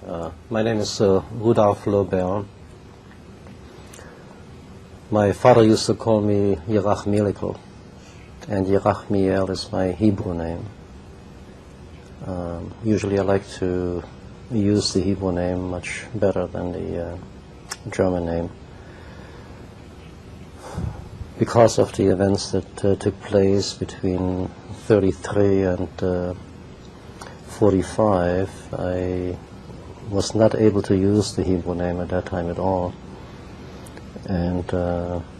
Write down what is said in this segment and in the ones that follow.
My name is Rudolph Lobel. My father used to call me Yerahmiel, and Yerahmiel is my Hebrew name. Usually I like to use the Hebrew name much better than the German name, because of the events that took place between 33 and 45. I was not able to use the Hebrew name at that time at all, and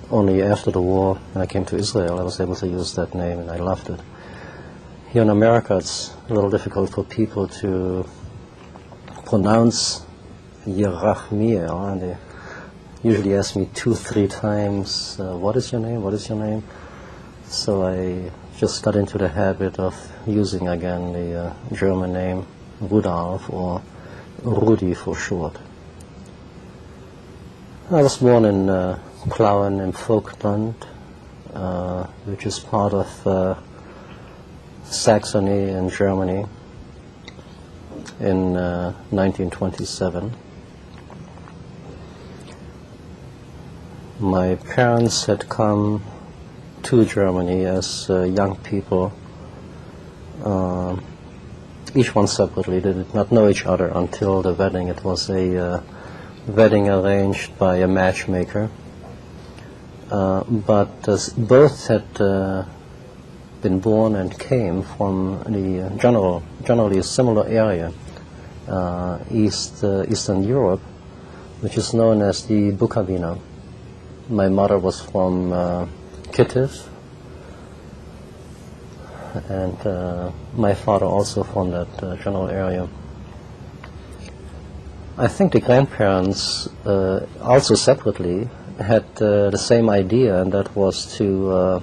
only after the war, when I came to Israel, I was able to use that name, and I loved it. Here in America, it's a little difficult for people to pronounce Yerahmiel, and they usually ask me 2-3 times, what is your name, what is your name? So I just got into the habit of using again the German name Rudolph, or Rudi for short. I was born in Lyon in Vogtland, which is part of Saxony in Germany, in 1927. My parents had come to Germany as young people, each one separately. They did not know each other until the wedding. It was a wedding arranged by a matchmaker, but both had been born and came from the generally a similar area, Eastern Europe, which is known as the Bukowina. My mother was from Kittiv, and my father also from that general area. I think the grandparents also separately had the same idea, and that was to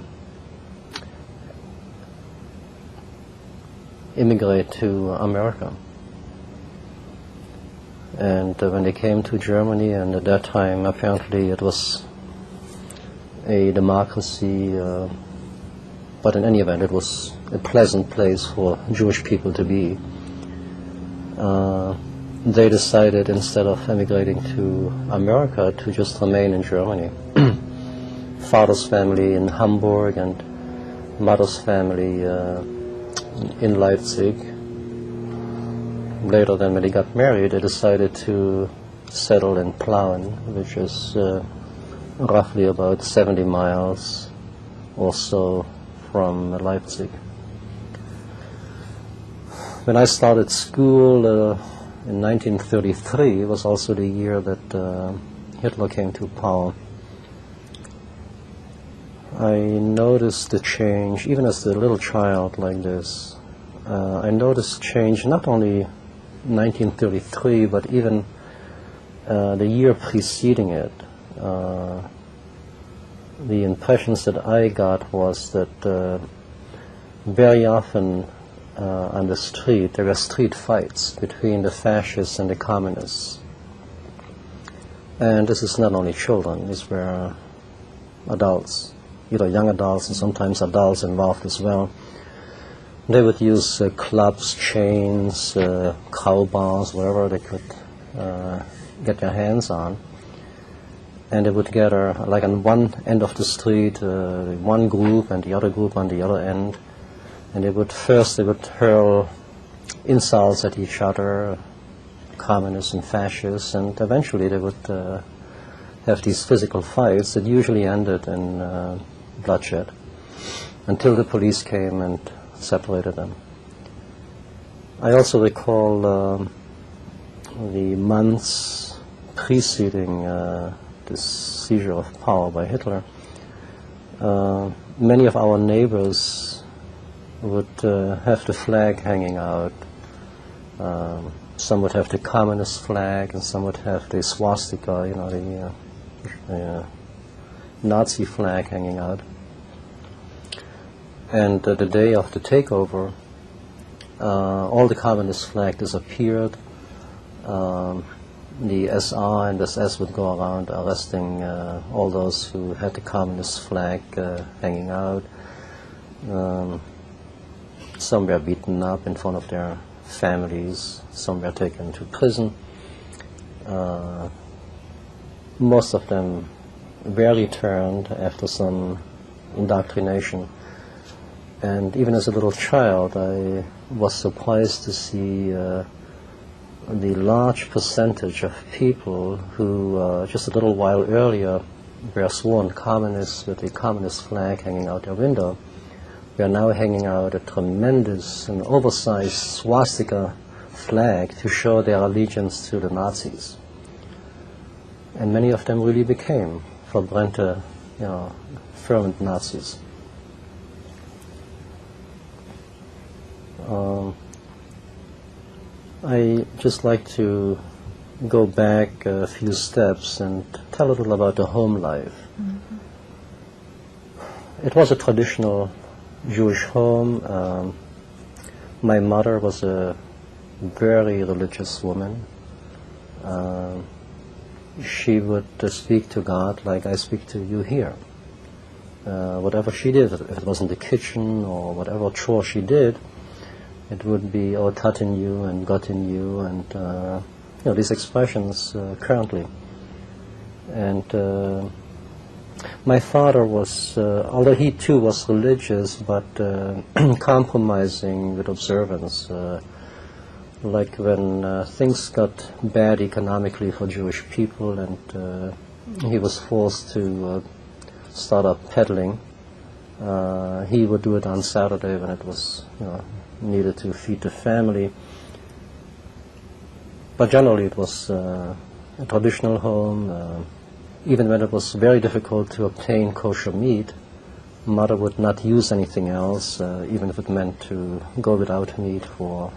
immigrate to America. And when they came to Germany, and at that time apparently it was a democracy, but in any event it was a pleasant place for Jewish people to be. They decided, instead of emigrating to America, to just remain in Germany. Father's family in Hamburg and mother's family in Leipzig. Later, then, when they got married, they decided to settle in Plauen, which is roughly about 70 miles or so from Leipzig. When I started school in 1933, it was also the year that Hitler came to power. I noticed the change, even as a little child like this. I noticed change not only 1933, but even the year preceding it. The impressions that I got was that very often on the street there were street fights between the fascists and the communists. And this is not only children, these were adults, either young adults and sometimes adults involved as well. They would use clubs, chains, crowbars, whatever they could get their hands on. And they would gather, like on one end of the street, one group and the other group on the other end. And they would hurl insults at each other, communists and fascists, and eventually they would have these physical fights that usually ended in bloodshed, until the police came and separated them. I also recall the months preceding this seizure of power by Hitler. Many of our neighbors would have the flag hanging out. Some would have the communist flag, and some would have the swastika, the Nazi flag hanging out. And the day of the takeover, all the communist flag disappeared. The SR and SS would go around arresting all those who had the communist flag hanging out. Some were beaten up in front of their families. Some were taken to prison. most of them were returned after some indoctrination. And even as a little child, I was surprised to see the large percentage of people who just a little while earlier were sworn communists with a communist flag hanging out their window. We are now hanging out a tremendous and oversized swastika flag to show their allegiance to the Nazis. And many of them really became verbrannte, fervent Nazis. I just like to go back a few steps and tell a little about the home life. Mm-hmm. It was a traditional Jewish home. My mother was a very religious woman. She would speak to God like I speak to you here. Whatever she did, if it was in the kitchen or whatever chore she did, it would be "Oh, tat in you" and "God in you" and these expressions currently. And my father was, although he too was religious, but compromising with observance. Like when things got bad economically for Jewish people, and he was forced to start up peddling. He would do it on Saturday when it was needed to feed the family. But generally it was a traditional home. Even when it was very difficult to obtain kosher meat, mother would not use anything else, even if it meant to go without meat for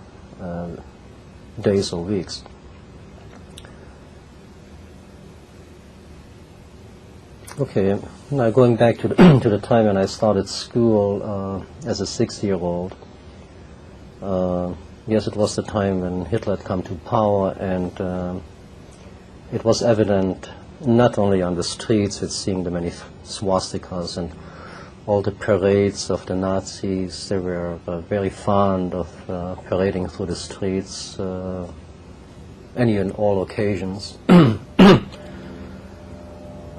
days or weeks. Okay, now going back to to the time when I started school as a 6-year-old. Yes, it was the time when Hitler had come to power, and it was evident not only on the streets with seeing the many swastikas and all the parades of the Nazis. They were very fond of parading through the streets, any and all occasions.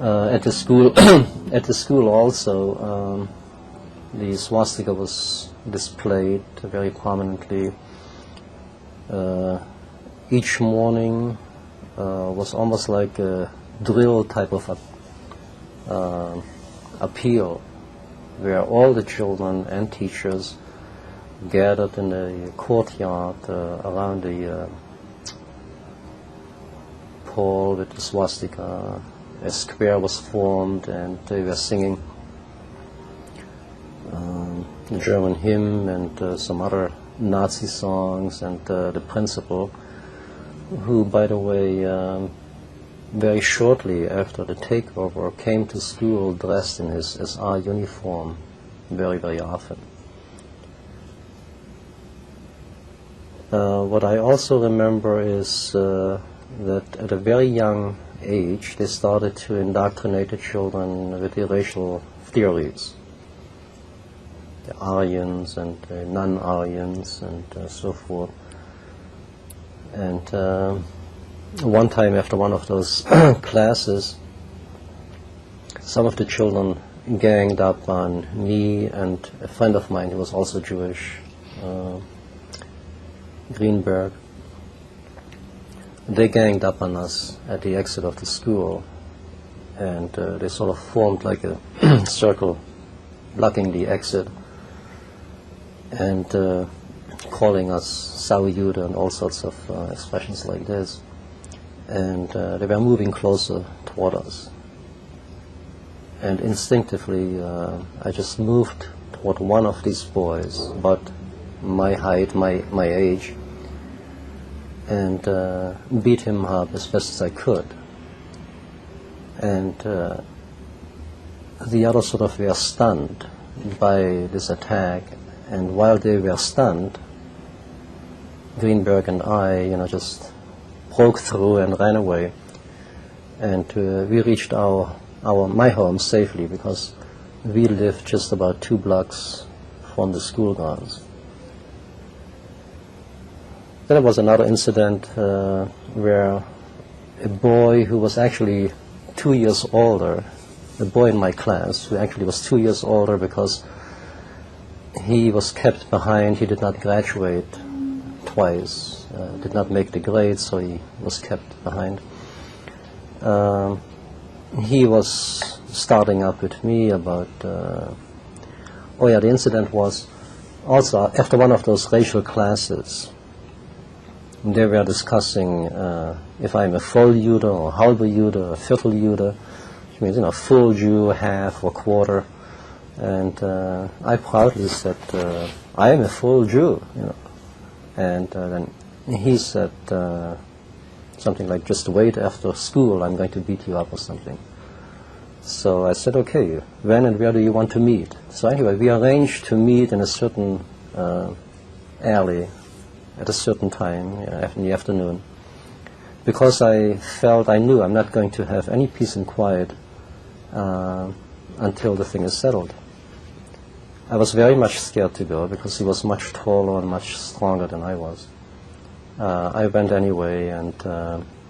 At the school also, the swastika was displayed very prominently. Each morning was almost like a drill type of appeal, where all the children and teachers gathered in the courtyard around the pole with the swastika. A square was formed, and they were singing the German hymn and some other Nazi songs, and the principal, who, by the way, very shortly after the takeover, came to school dressed in his SR uniform very, very often. What I also remember is that at a very young age they started to indoctrinate the children with the racial theories, the Aryans and the non-Aryans and so forth. And one time after one of those classes, some of the children ganged up on me and a friend of mine who was also Jewish, Greenberg. They ganged up on us at the exit of the school, and they sort of formed like a circle blocking the exit and calling us Sau Jude and all sorts of expressions like this. And they were moving closer toward us. And instinctively, I just moved toward one of these boys, about my height, my age, and beat him up as best as I could. And the others sort of were stunned by this attack, and while they were stunned, Greenberg and I, just broke through and ran away, and we reached my home safely, because we lived just about 2 blocks from the school grounds. Then there was another incident where a boy who was actually 2 years older, a boy in my class who actually was 2 years older because he was kept behind. He did not graduate twice, did not make the grade, so he was kept behind. He was starting up with me about, the incident was also after one of those racial classes. They were discussing if I'm a voll Jude or halbe Jude or viertel Jude, which means, full Jew, half or quarter. And I proudly said, I am a full Jew, And then he said something like, just wait after school, I'm going to beat you up or something. So I said, okay, when and where do you want to meet? So anyway, we arranged to meet in a certain alley at a certain time in the afternoon, because I knew I'm not going to have any peace and quiet until the thing is settled. I was very much scared to go because he was much taller and much stronger than I was. I went anyway, and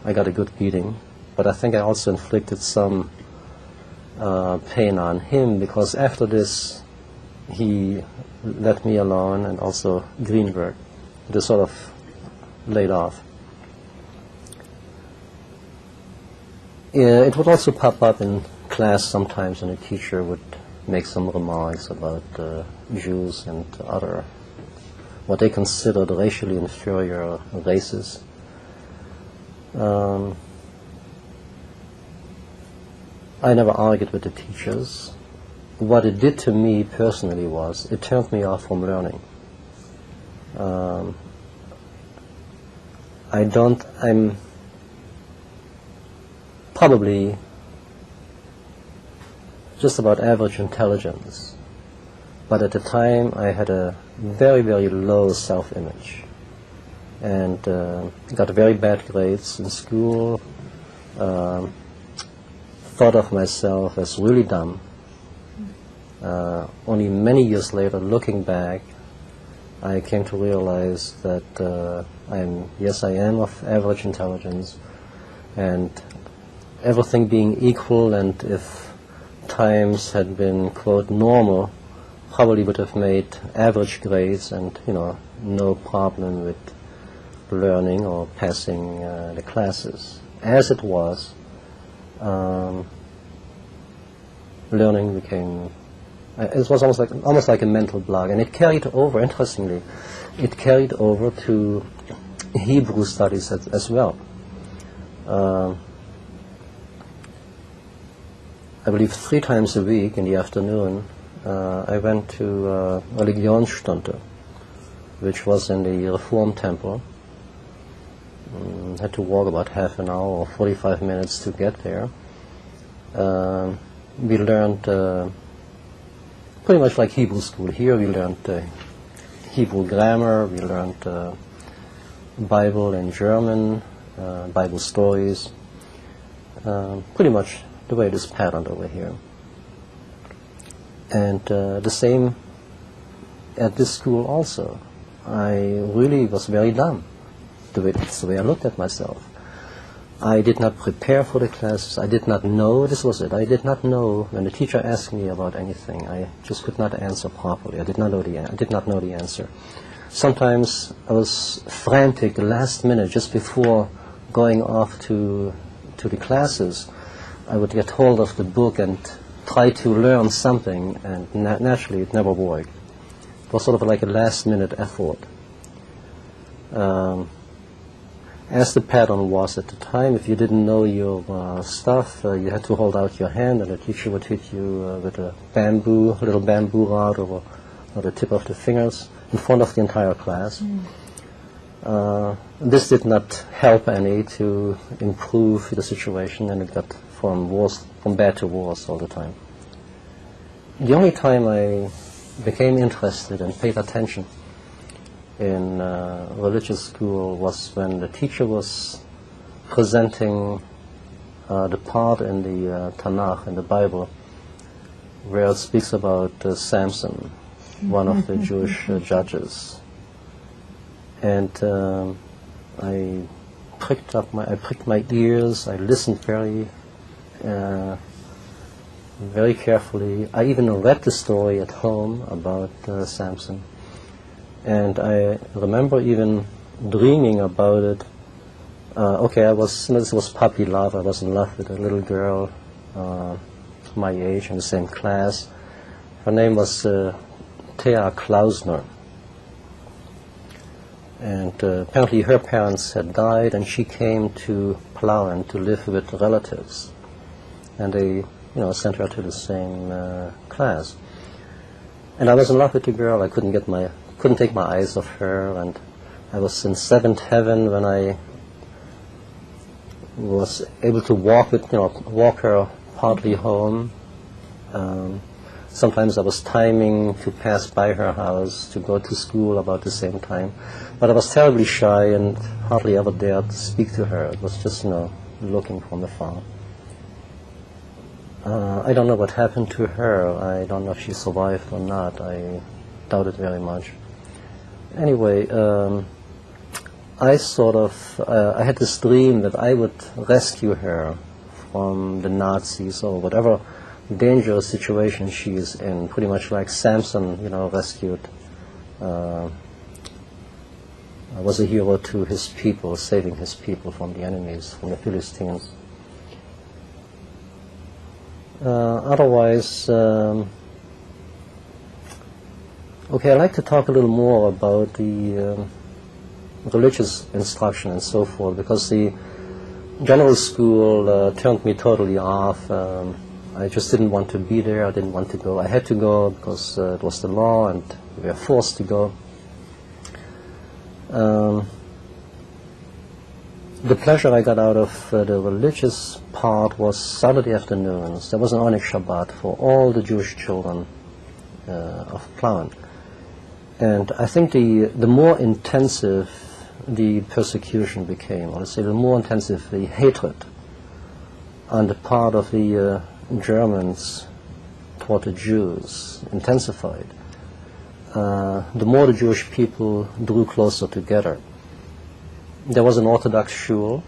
I got a good beating, but I think I also inflicted some pain on him, because after this he let me alone, and also Greenberg. They sort of laid off. It would also pop up in class sometimes, and a teacher would make some remarks about Jews and other, what they considered racially inferior races. I never argued with the teachers. What it did to me personally was it turned me off from learning. I'm probably just about average intelligence, but at the time I had a very, very low self-image, and got very bad grades in school, thought of myself as really dumb. Only many years later, looking back, I came to realize that I am of average intelligence, and everything being equal, and if times had been, quote, normal, probably would have made average grades and, no problem with learning or passing the classes. As it was, learning became, it was almost like a mental block, and it carried over, interestingly, to Hebrew studies as well. I believe 3 times a week in the afternoon, I went to a Religionsstunde, which was in the Reform Temple. Had to walk about half an hour or 45 minutes to get there. We learned pretty much like Hebrew school here. We learned Hebrew grammar, we learned Bible in German, Bible stories, pretty much the way it is patterned over here. And the same at this school also. I really was very dumb. That's the way I looked at myself. I did not prepare for the classes. I did not know, this was it, I did not know when the teacher asked me about anything. I just could not answer properly. I did not know the answer. Sometimes I was frantic the last minute, just before going off to the classes. I would get hold of the book and try to learn something, and naturally it never worked. It was sort of like a last-minute effort. As the pattern was at the time, if you didn't know your stuff, you had to hold out your hand, and the teacher would hit you with a little bamboo rod over the tip of the fingers in front of the entire class. This did not help any to improve the situation, and it got from bad to worse all the time. The only time I became interested and paid attention in religious school was when the teacher was presenting the part in the Tanakh, in the Bible, where it speaks about Samson, one of the Jewish judges. And I pricked my ears. I listened very carefully. I even read the story at home about Samson, and I remember even dreaming about it. This was puppy love. I was in love with a little girl my age in the same class. Her name was Thea Klausner. And apparently her parents had died, and she came to Plauen to live with relatives. And they, sent her to the same class. And I was in love with the girl. I couldn't take my eyes off her, and I was in seventh heaven when I was able to walk her partly home. Sometimes I was timing to pass by her house to go to school about the same time. But I was terribly shy and hardly ever dared to speak to her. It was just, looking from afar. I don't know what happened to her. I don't know if she survived or not. I doubt it very much. Anyway, I had this dream that I would rescue her from the Nazis or whatever dangerous situation she is in, pretty much like Samson, rescued, was a hero to his people, saving his people from the enemies, from the Philistines. Otherwise, I'd like to talk a little more about the religious instruction and so forth, because the general school turned me totally off. I just didn't want to be there. I didn't want to go. I had to go because it was the law and we were forced to go. The pleasure I got out of the religious part was Saturday afternoons. There was an Onyx Shabbat for all the Jewish children of Plauen. And I think the more intensive the persecution became, or let's say the more intensive the hatred on the part of the Germans toward the Jews intensified, the more the Jewish people drew closer together. There was an Orthodox shul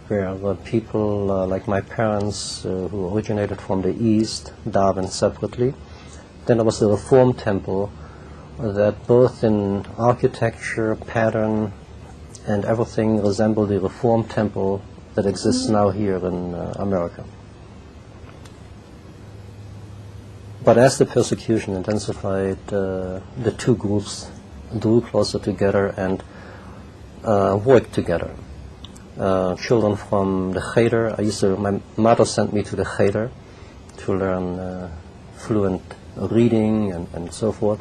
where the people like my parents who originated from the East davened separately. Then there was the Reform temple that both in architecture, pattern, and everything resembled the Reform temple that exists now here in America. But as the persecution intensified, the two groups drew closer together and worked together. Children from the Cheder, my mother sent me to the Cheder to learn fluent reading and so forth.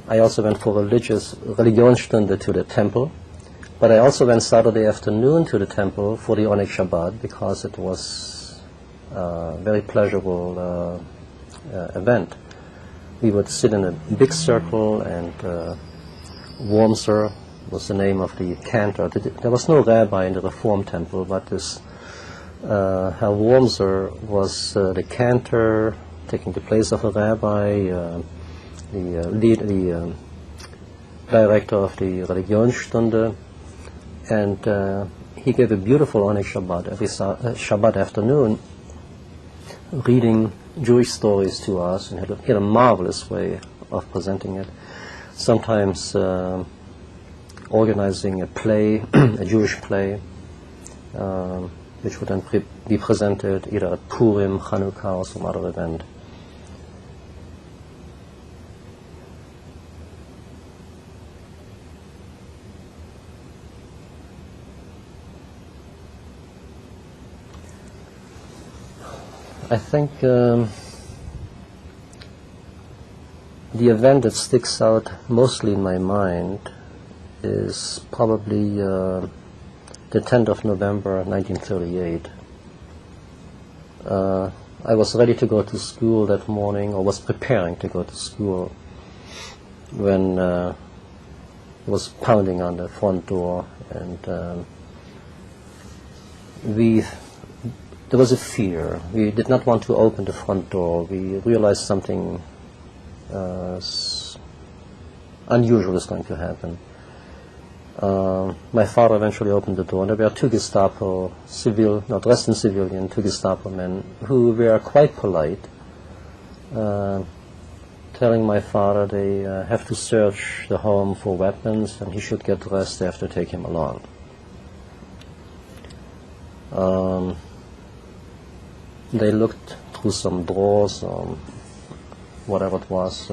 I also went for Religionsstunde to the temple, but I also went Saturday afternoon to the temple for the Onyx Shabbat because it was a very pleasurable event. We would sit in a big circle, and Wormser was the name of the cantor. There was no rabbi in the Reform temple, but this Herr Wormser was the cantor, taking the place of a rabbi, the director of the Religionsstunde, and he gave a beautiful Onyx Shabbat every Shabbat afternoon, reading Jewish stories to us, and he had a marvelous way of presenting it. Sometimes organizing a play, a Jewish play, which would then be presented either at Purim, Chanukah, or some other event. I think the event that sticks out mostly in my mind is probably the 10th of November 1938. I was ready to go to school that morning, or was preparing to go to school, when it was pounding on the front door, and there was a fear. We did not want to open the front door. We realized something unusual is going to happen. My father eventually opened the door, and there were two Gestapo, dressed in civilian, two Gestapo men who were quite polite, telling my father they have to search the home for weapons and he should get dressed, they have to take him along. They looked through some drawers or whatever it was.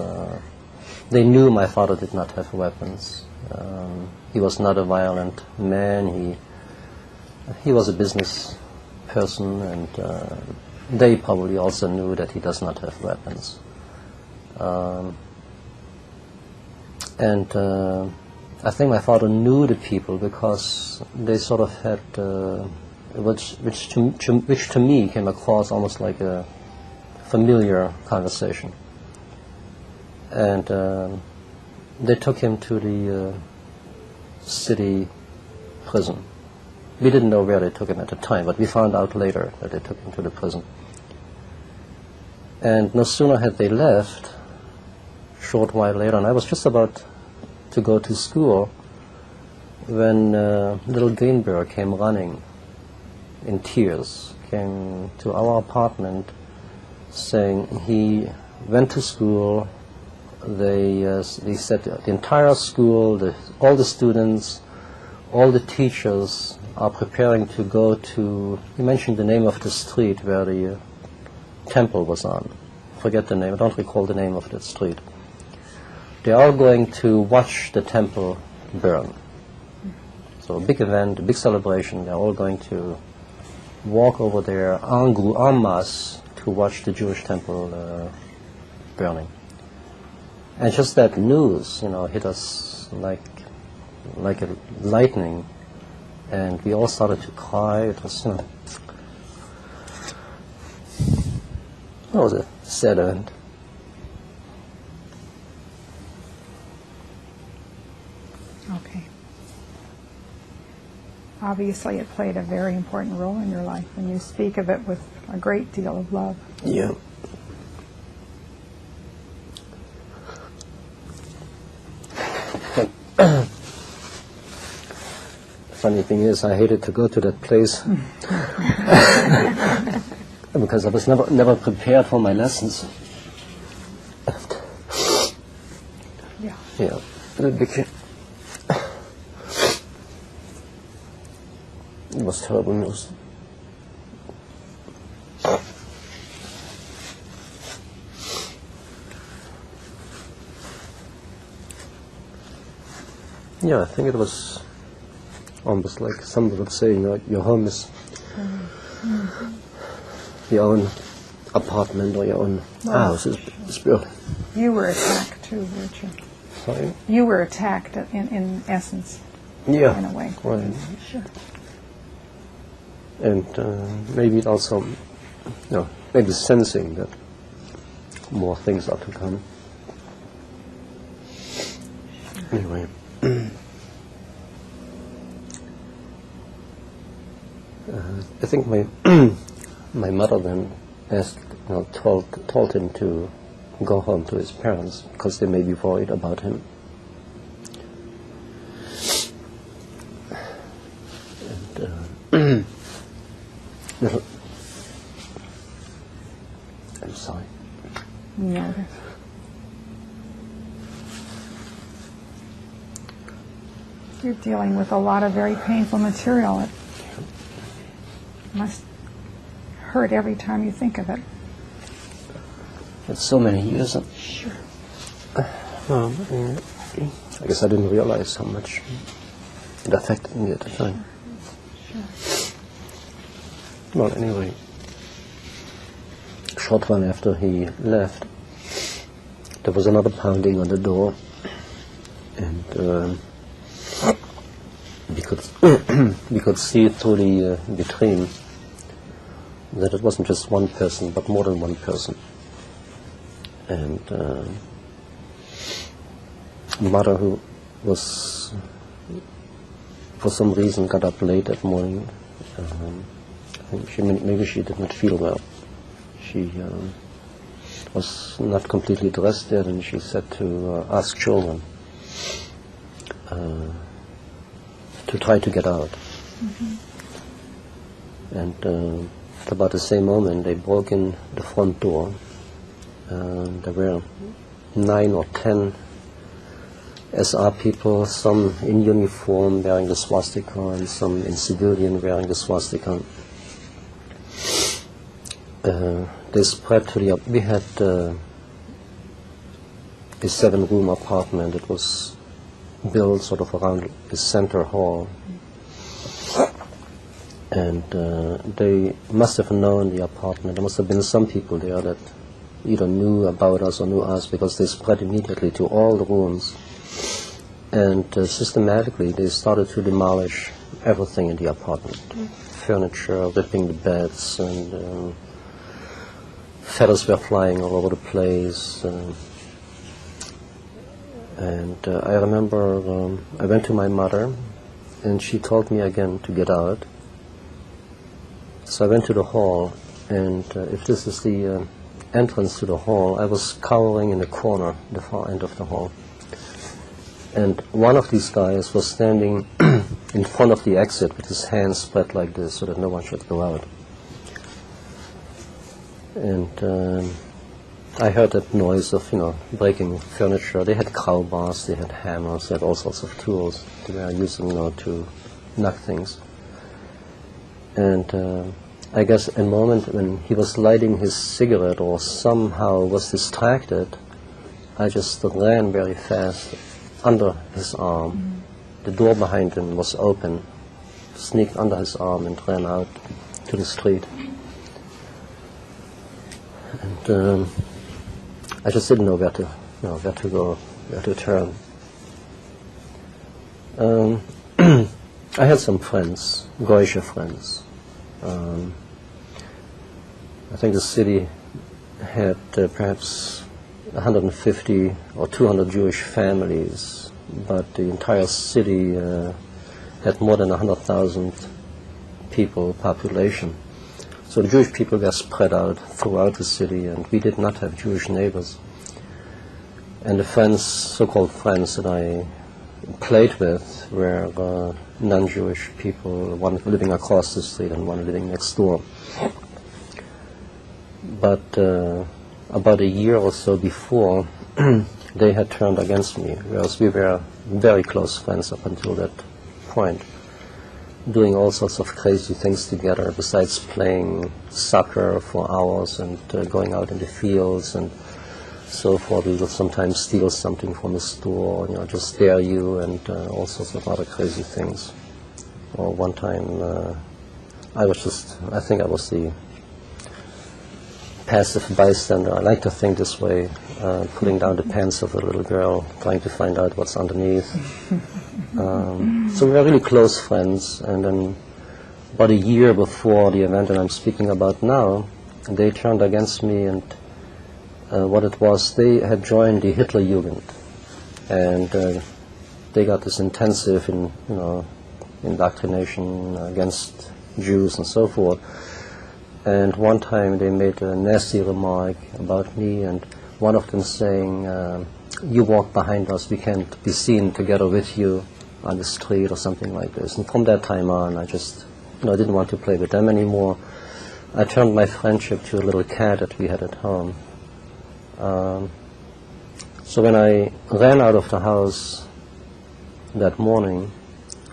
They knew my father did not have weapons. He was not a violent man. He was a business person, and they probably also knew that he does not have weapons. I think my father knew the people because they sort of had, which to me came across almost like a familiar conversation. And they took him to the city prison. We didn't know where they took him at the time, but we found out later that they took him to the prison. And no sooner had they left, a short while later, and I was just about to go to school, when little Greenberg came running in tears, came to our apartment saying he went to school. They said the entire school, all the students, all the teachers are preparing to go to, he mentioned the name of the street where the temple was on. Forget the name, I don't recall the name of that street. They are going to watch the temple burn. So a big event, a big celebration, they're all going to walk over there en masse to watch the Jewish temple burning. And just that news, hit us like a lightning, and we all started to cry. It was, it was a sad event. Okay. Obviously, it played a very important role in your life, and you speak of it with a great deal of love. Yeah. Funny thing is, I hated to go to that place because I was never prepared for my lessons. Yeah. Yeah. It was terrible news. Yeah, I think it was almost like someone would say, your home is your own apartment or your own house. It's built. You were attacked too, weren't you? Sorry? You were attacked in essence. Yeah. In a way. Right. Sure. And maybe it also, maybe sensing that more things are to come. Anyway. I think my mother then told him to go home to his parents because they may be worried about him. And I'm sorry. No. You're dealing with a lot of very painful material. It must hurt every time you think of it. It's so many years. Sure. Well, I guess I didn't realize how much it affected me at the time. Sure. Well, anyway, a short while after he left, there was another pounding on the door, and we could see through the vitrine that it wasn't just one person, but more than one person. And mother, who was for some reason got up late that morning, I think maybe she did not feel well. She was not completely dressed yet, and she said to ask children to try to get out. And at about the same moment, they broke in the front door. There were 9 or 10 SR people, some in uniform wearing the swastika and some in civilian wearing the swastika. They spread to the... We had a 7-room apartment. It was built sort of around the center hall. And they must have known the apartment. There must have been some people there that either knew about us or knew us, because they spread immediately to all the rooms. And systematically they started to demolish everything in the apartment. Furniture, ripping the beds, and feathers were flying all over the place. And I remember I went to my mother, and she told me again to get out. So I went to the hall, and if this is the entrance to the hall, I was cowering in the corner, the far end of the hall. And one of these guys was standing in front of the exit with his hands spread like this so that no one should go out. And I heard that noise of, breaking furniture. They had crowbars, they had hammers, they had all sorts of tools they were using, to knock things. And I guess a moment when he was lighting his cigarette or somehow was distracted, I just ran very fast under his arm. The door behind him was open, sneaked under his arm and ran out to the street. And I just didn't know where to go, where to turn. I had some friends, Goyish friends. I think the city had perhaps 150 or 200 Jewish families, but the entire city had more than 100,000 people population. So the Jewish people were spread out throughout the city, and we did not have Jewish neighbors. And the friends, so-called friends that I played with were non-Jewish people, one living across the street and one living next door. But about a year or so before, they had turned against me, whereas we were very close friends up until that point, doing all sorts of crazy things together, besides playing soccer for hours and going out in the fields and so forth. We will sometimes steal something from the store, just dare you, and all sorts of other crazy things. Or one time, I think I was the passive bystander. I like to think this way, pulling down the pants of a little girl, trying to find out what's underneath. So we were really close friends, and then about a year before the event that I'm speaking about now, they turned against me, and what it was, they had joined the Hitler Jugend, and they got this intensive indoctrination against Jews and so forth. And one time they made a nasty remark about me, and one of them saying, you walk behind us, we can't be seen together with you on the street or something like this. And from that time on, I just didn't want to play with them anymore. I turned my friendship to a little cat that we had at home. So when I ran out of the house that morning,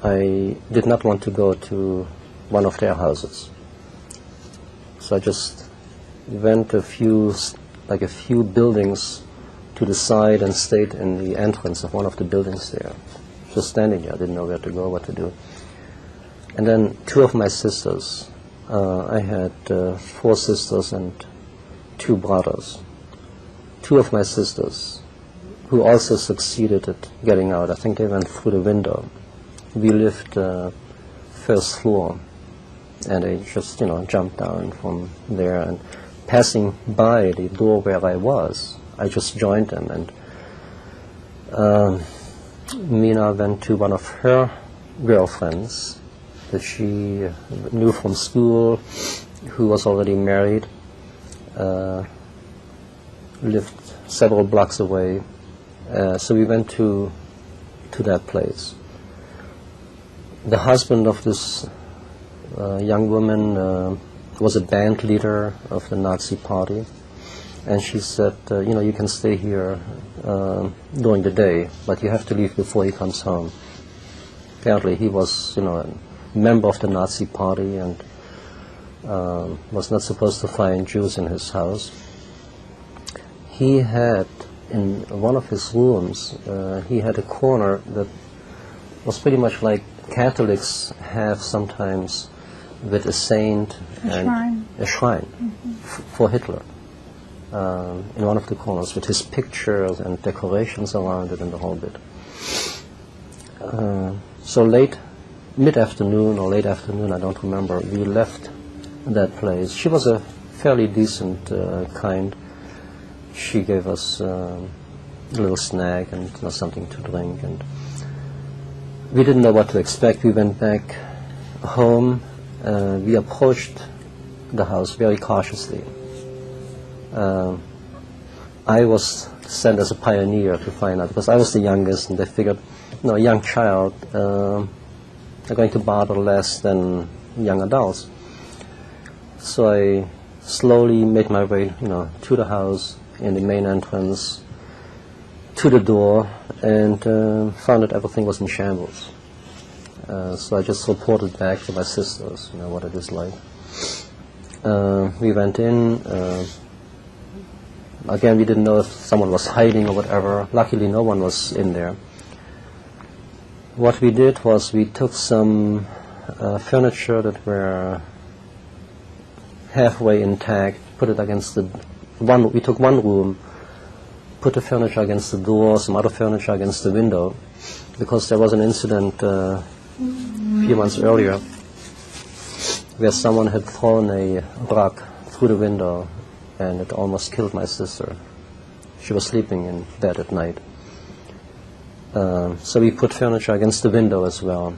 I did not want to go to one of their houses. So I just went a few buildings to the side and stayed in the entrance of one of the buildings there. Just standing there, I didn't know where to go, what to do. And then 2 of my sisters, I had 4 sisters and 2 brothers. 2 of my sisters, who also succeeded at getting out, I think they went through the window. We lived first floor. And they just, jumped down from there, and passing by the door where I was, I just joined them. And Mina went to one of her girlfriends that she knew from school, who was already married, lived several blocks away. So we went to that place. The husband of this young woman was a band leader of the Nazi party, and she said, you can stay here during the day, but you have to leave before he comes home. Apparently he was, a member of the Nazi party and was not supposed to find Jews in his house. He had, in one of his rooms, he had a corner that was pretty much like Catholics have sometimes with a saint and a shrine for Hitler in one of the corners with his pictures and decorations around it and the whole bit. So mid-afternoon or late afternoon, I don't remember, we left that place. She was a fairly decent kind. She gave us a little snack and something to drink, and we didn't know what to expect. We went back home. We approached the house very cautiously. I was sent as a pioneer to find out, because I was the youngest, and they figured, a young child, they're going to bother less than young adults. So I slowly made my way, to the house, in the main entrance, to the door, and found that everything was in shambles. So I just reported back to my sisters, what it is like. We went in. Again, we didn't know if someone was hiding or whatever. Luckily, no one was in there. What we did was we took some furniture that were halfway intact, put it against we took one room, put the furniture against the door, some other furniture against the window, because there was an incident a few months earlier where someone had thrown a rock through the window and it almost killed my sister. She was sleeping in bed at night. So we put furniture against the window as well.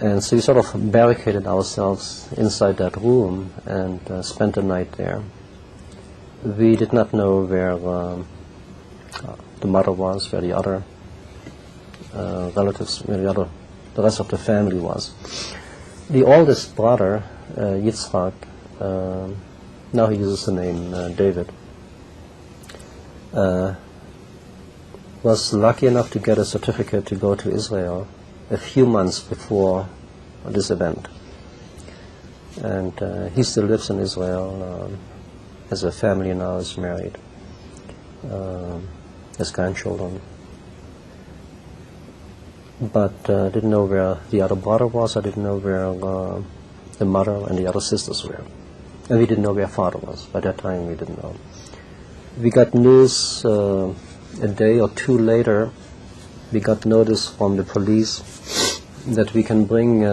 And so we sort of barricaded ourselves inside that room and spent the night there. We did not know where the mother was, where the other relatives, where the rest of the family was. The oldest brother, Yitzhak, now he uses the name David, was lucky enough to get a certificate to go to Israel a few months before this event. And he still lives in Israel, has a family now, is married, has grandchildren. But didn't know where the other brother was. I didn't know where the mother and the other sisters were. And we didn't know where father was. By that time, we didn't know. We got news a day or two later. We got notice from the police that we can bring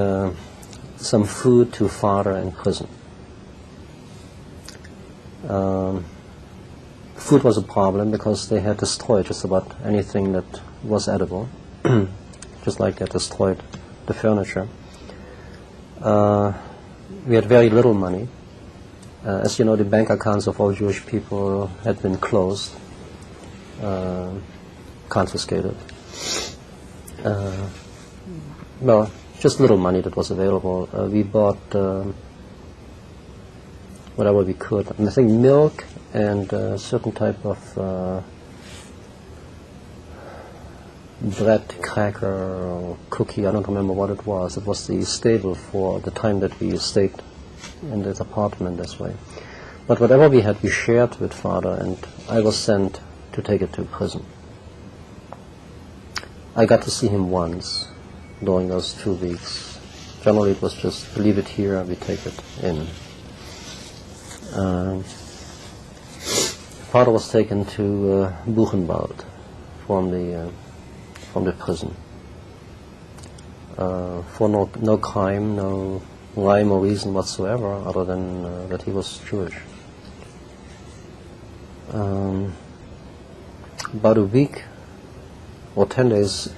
some food to father in prison. Food was a problem because they had destroyed just about anything that was edible, just like they destroyed the furniture. We had very little money. As you know, the bank accounts of all Jewish people had been closed, confiscated. Well, just little money that was available. We bought whatever we could. I think milk and a certain type of bread, cracker, or cookie. I don't remember what it was. It was the staple for the time that we stayed in this apartment this way. But whatever we had, we shared with father, and I was sent to take it to prison. I got to see him once during those 2 weeks. Generally it was just leave it here, we take it in. Father was taken to Buchenwald from the prison for no crime, no rhyme or reason whatsoever, other than that he was Jewish. About a week or 10 days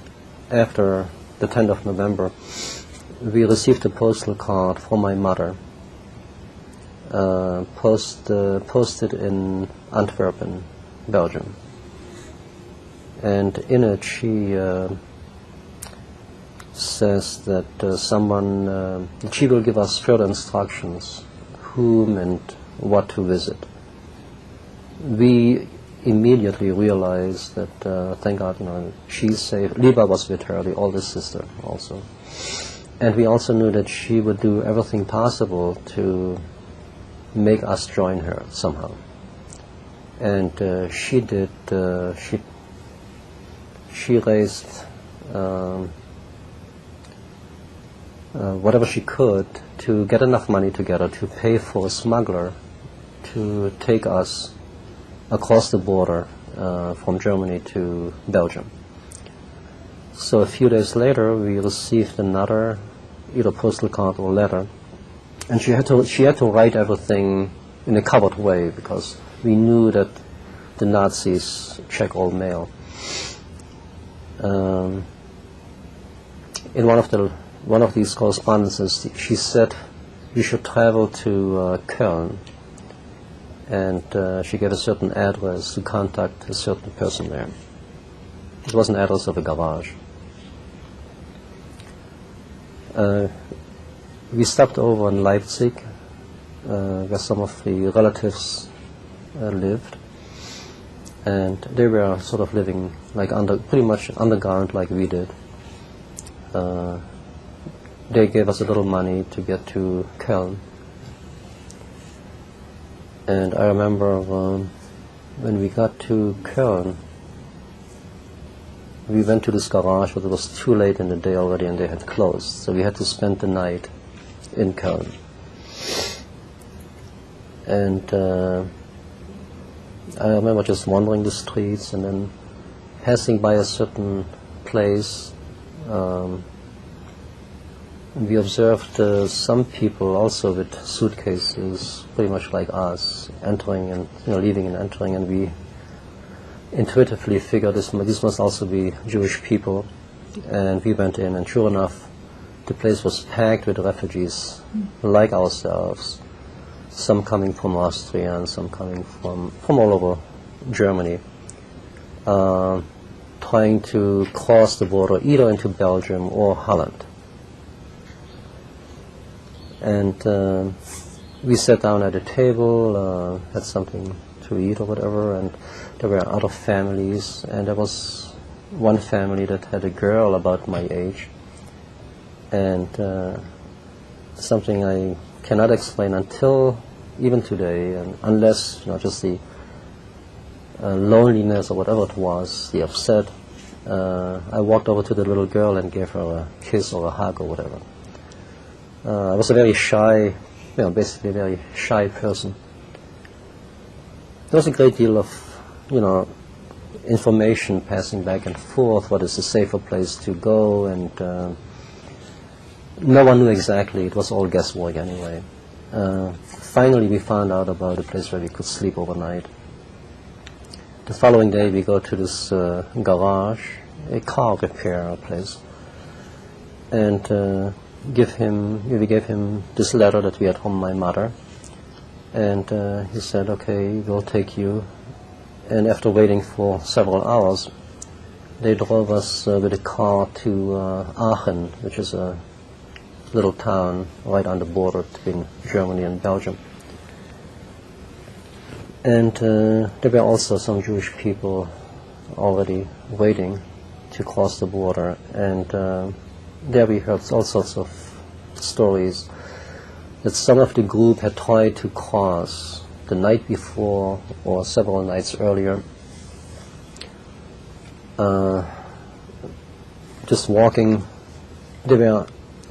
after the 10th of November, we received a postal card from my mother, posted in Antwerp, in Belgium. And in it she says that she will give us further instructions, whom and what to visit. We immediately realized that, thank God, she's safe. Liba was with her, the oldest sister also. And we also knew that she would do everything possible to make us join her somehow. And she did. She raised whatever she could to get enough money together to pay for a smuggler to take us across the border from Germany to Belgium. So a few days later, we received another either postal card or letter, and she had to write everything in a covered way because we knew that the Nazis check all mail. In one of these correspondences, she said we should travel to Köln, and she gave a certain address to contact a certain person there. It was an address of a garage. We stopped over in Leipzig, where some of the relatives lived, and they were sort of living like pretty much underground like we did. They gave us a little money to get to Köln. And I remember when we got to Köln, we went to this garage, but it was too late in the day already and they had closed. So we had to spend the night in Köln. And I remember just wandering the streets and then passing by a certain place. We observed some people also with suitcases, pretty much like us, entering and leaving and entering, and we intuitively figured this must also be Jewish people. And we went in, and sure enough, the place was packed with refugees like ourselves. Some coming from Austria and some coming from all over Germany, trying to cross the border either into Belgium or Holland. And we sat down at a table, had something to eat or whatever, and there were other families, and there was one family that had a girl about my age, and something I cannot explain until even today, and unless just the loneliness or whatever it was, the upset. I walked over to the little girl and gave her a kiss or a hug or whatever. I was a very shy, basically a very shy person. There was a great deal of, information passing back and forth. What is a safer place to go? And no one knew exactly. It was all guesswork anyway. Finally, we found out about a place where we could sleep overnight. The following day, we go to this garage, a car repair place, and we gave him this letter that we had from my mother, and he said, "Okay, we'll take you." And after waiting for several hours, they drove us with a car to Aachen, which is a little town right on the border between Germany and Belgium. And there were also some Jewish people already waiting to cross the border, and there we heard all sorts of stories that some of the group had tried to cross the night before or several nights earlier, just walking. They were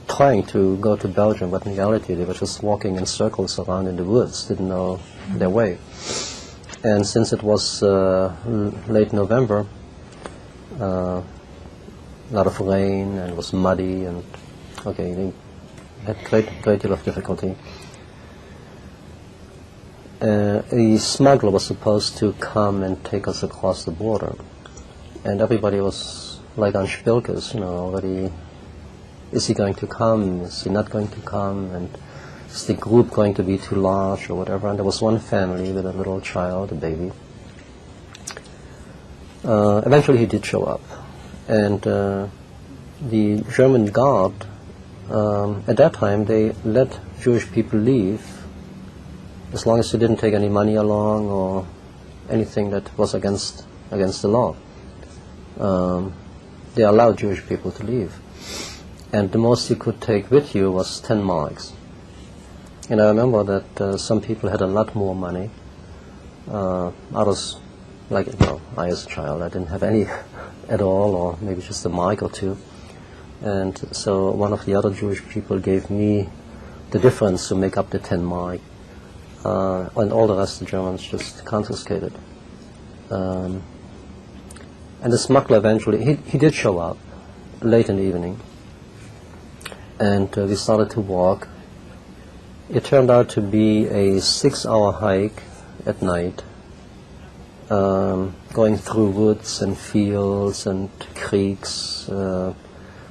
trying to go to Belgium, but in reality they were just walking in circles around in the woods, didn't know their way. And since it was late November, a lot of rain, and it was muddy, and they had great deal of difficulty. A smuggler was supposed to come and take us across the border, and everybody was like on spilkes, already. Is he going to come? Is he not going to come? And is the group going to be too large or whatever? And there was one family with a little child, a baby. Eventually he did show up, and the German guard, at that time, they let Jewish people leave as long as they didn't take any money along or anything that was against the law. They allowed Jewish people to leave. And the most you could take with you was 10 marks. And I remember that some people had a lot more money. Others, like, I as a child, I didn't have any at all, or maybe just a mark or two. And so one of the other Jewish people gave me the difference to make up the 10 mark. And all the rest the Germans just confiscated. And the smuggler eventually, he did show up late in the evening. And we started to walk. It turned out to be a 6-hour hike at night, going through woods and fields and creeks,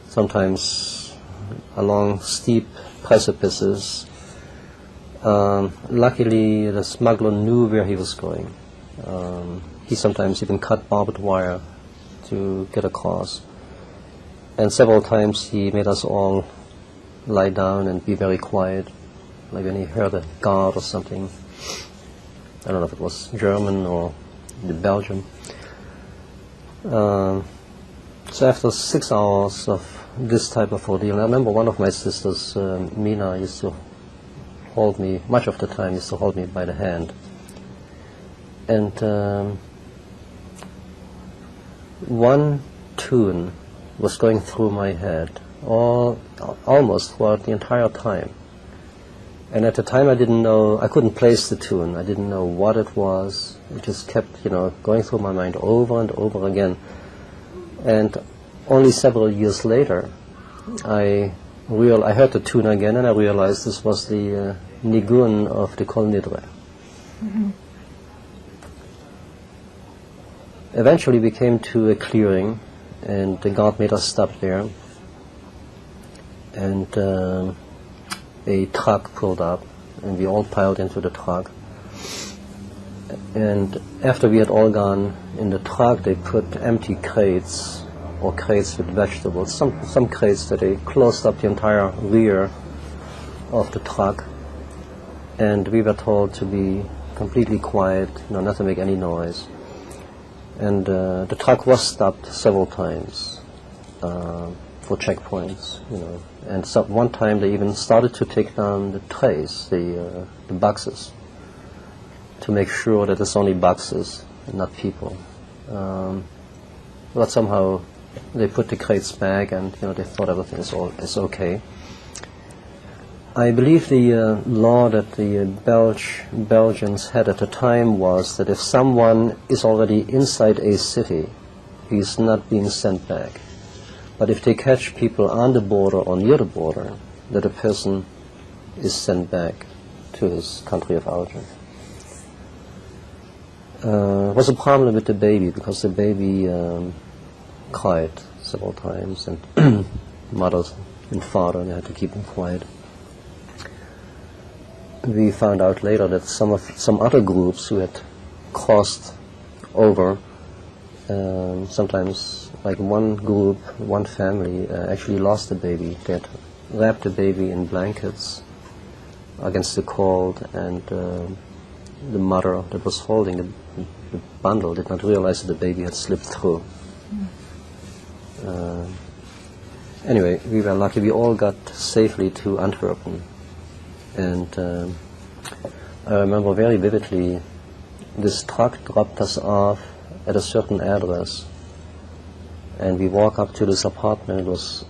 sometimes along steep precipices. Luckily, the smuggler knew where he was going. He sometimes even cut barbed wire to get across. And several times he made us all lie down and be very quiet, like when he heard a guard or something. I don't know if it was German or the Belgium. So after 6 hours of this type of ordeal, I remember one of my sisters, Mina, used to hold me, much of the time used to hold me by the hand. And one tune was going through my head almost throughout the entire time. And at the time I didn't know, I couldn't place the tune. I didn't know what it was. It just kept, going through my mind over and over again. And only several years later, I heard the tune again, and I realized this was the Nigun of the Kol Nidre. Mm-hmm. Eventually we came to a clearing, and the guard made us stop there. And a truck pulled up, and we all piled into the truck. And after we had all gone in the truck, they put empty crates, or crates with vegetables, some crates that they closed up the entire rear of the truck. And we were told to be completely quiet, not to make any noise. And the truck was stopped several times for checkpoints, And so one time they even started to take down the trays, the boxes, to make sure that it's only boxes and not people. But somehow they put the crates back, and they thought everything is okay. I believe the law that the Belgians had at the time was that if someone is already inside a city, he's not being sent back. But if they catch people on the border or near the border, that a person is sent back to his country of origin. It was a problem with the baby, because the baby cried several times, and mother and father, they had to keep him quiet. We found out later that some other groups who had crossed over, sometimes, like one group, one family, actually lost the baby. They had wrapped the baby in blankets against the cold, and the mother that was holding the bundle did not realize that the baby had slipped through. Anyway, we were lucky. We all got safely to Antwerp. And I remember very vividly, this truck dropped us off at a certain address, and we walk up to this apartment. It was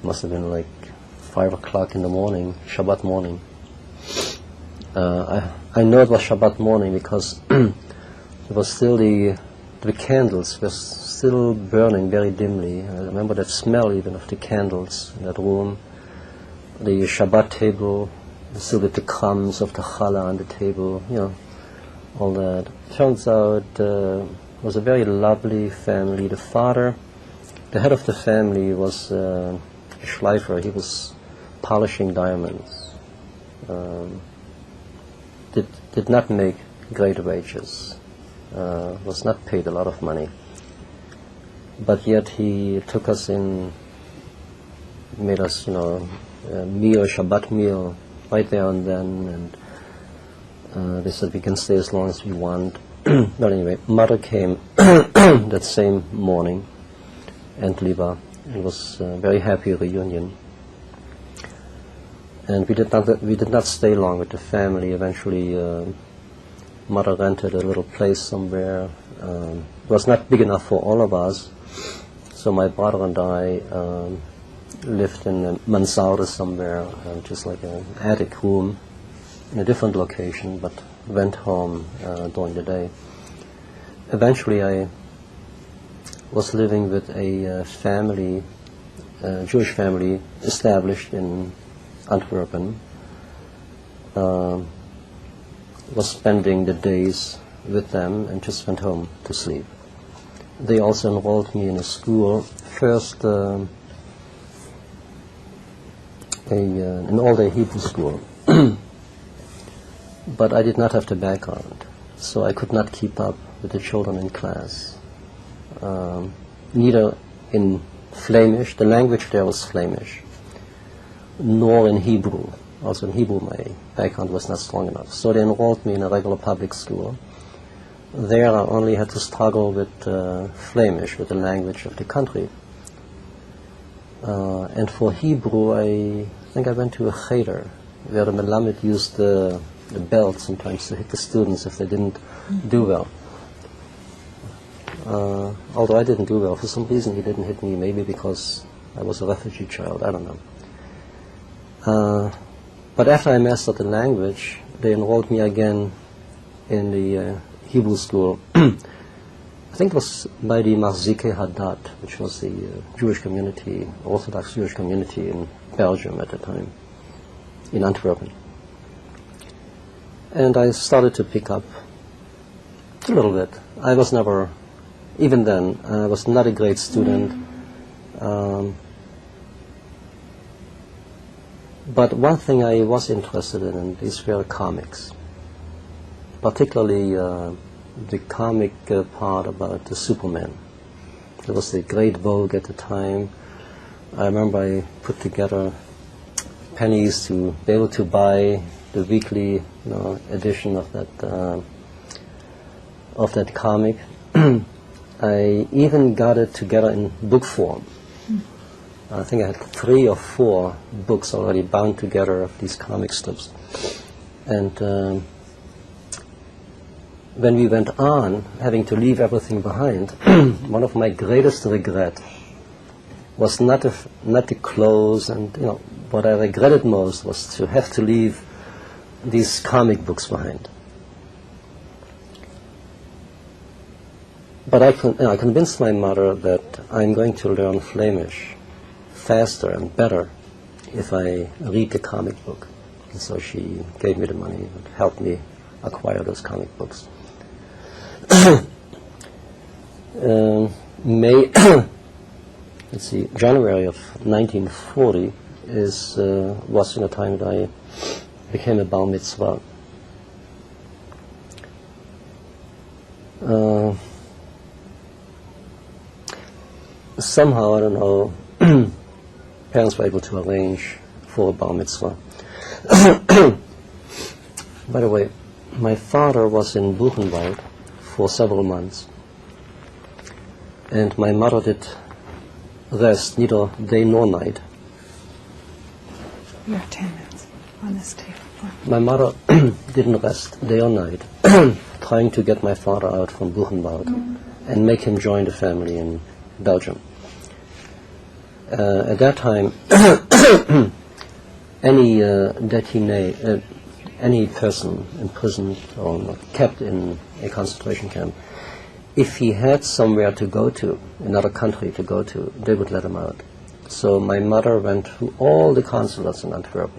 must have been like 5 o'clock in the morning, Shabbat morning. I know it was Shabbat morning because it was still the candles were still burning very dimly. I remember that smell even of the candles in that room. The Shabbat table, still with the crumbs of the challah on the table, all that. Turns out it was a very lovely family. The father, the head of the family, was a schleifer. He was polishing diamonds. Did not make great wages. Was not paid a lot of money. but yet he took us in, made us, a meal, Shabbat meal, right there and then, and they said we can stay as long as we want. But anyway, Mother came that same morning, and Liva. It was a very happy reunion. And we did not stay long with the family. Eventually, Mother rented a little place somewhere. It was not big enough for all of us, so my brother and I lived in a mansarde somewhere, just like an attic room in a different location, but went home during the day. Eventually, I was living with a family, a Jewish family established in Antwerp. Was spending the days with them and just went home to sleep. They also enrolled me in a school, first an all-day Hebrew school, but I did not have the background, so I could not keep up with the children in class. Neither in Flemish, the language there was Flemish, nor in Hebrew. Also in Hebrew my background was not strong enough. So they enrolled me in a regular public school. There I only had to struggle with Flemish, with the language of the country. And for Hebrew, I think I went to a cheder, where the Melamed used the belt sometimes to hit the students if they didn't do well. Although I didn't do well, for some reason he didn't hit me, maybe because I was a refugee child, I don't know. But after I mastered the language, they enrolled me again in the Hebrew school. I think it was by the Marzike Hadat, which was the Jewish community, Orthodox Jewish community in Belgium at the time, in Antwerp. And I started to pick up a little bit. I was never, even then, I was not a great student. But one thing I was interested in, and these were comics, particularly the comic part about the Superman. There was the great vogue at the time. I remember I put together pennies to be able to buy the weekly edition of that comic. I even got it together in book form. I think I had 3 or 4 books already bound together of these comic strips. And when we went on, having to leave everything behind, one of my greatest regret was not the clothes, and what I regretted most was to have to leave these comic books behind. But I convinced my mother that I'm going to learn Flemish faster and better if I read the comic book. And so she gave me the money and helped me acquire those comic books. January of 1940 was the time that I became a bar mitzvah. Somehow, I don't know, parents were able to arrange for a bar mitzvah. By the way, my father was in Buchenwald for several months, and my mother did rest neither day nor night. You have 10 minutes on this table. My mother didn't rest day or night, trying to get my father out from Buchenwald and make him join the family in Belgium. At that time, any detainee, any person imprisoned or kept in a concentration camp, if he had somewhere to go to, another country to go to, they would let him out. So my mother went through all the consulates in Antwerp,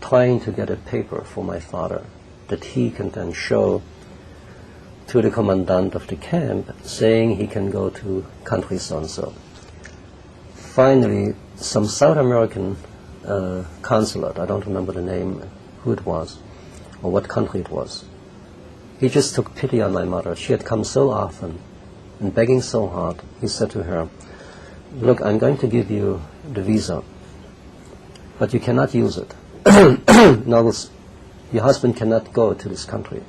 trying to get a paper for my father that he can then show to the commandant of the camp, saying he can go to country so-and-so. Finally, some South American consulate, I don't remember the name, who it was, or what country it was, he just took pity on my mother. She had come so often and begging so hard, he said to her, "Look, I'm going to give you the visa, but you cannot use it. Now, your husband cannot go to this country,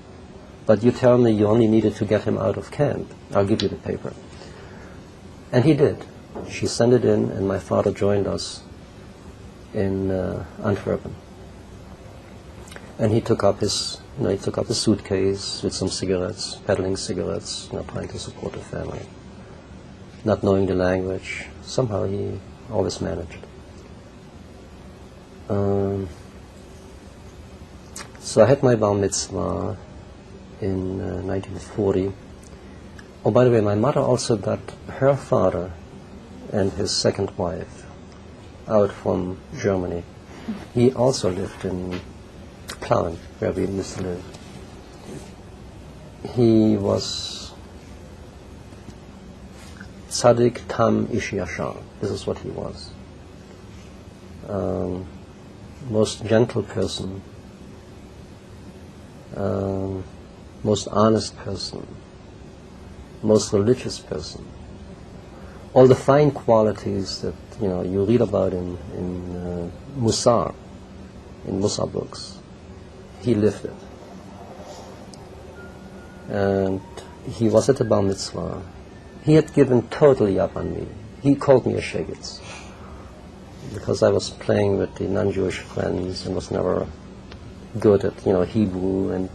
but you tell me you only needed to get him out of camp. I'll give you the paper." And he did. She sent it in, and my father joined us in Antwerp. And he took up his suitcase with some cigarettes, peddling cigarettes, trying to support the family. Not knowing the language, somehow he always managed. So I had my bar mitzvah in 1940. Oh, by the way, my mother also got her father and his second wife out from Germany. He also lived in Lyon, where we used to live. He was Tzaddik Tam Ish Yashar. This is what he was. Most gentle person, most honest person, most religious person. All the fine qualities that you read about in Musar, in Musar books, he lived it. And he was at the bar mitzvah. He had given totally up on me. He called me a shegitz because I was playing with the non-Jewish friends and was never good at Hebrew and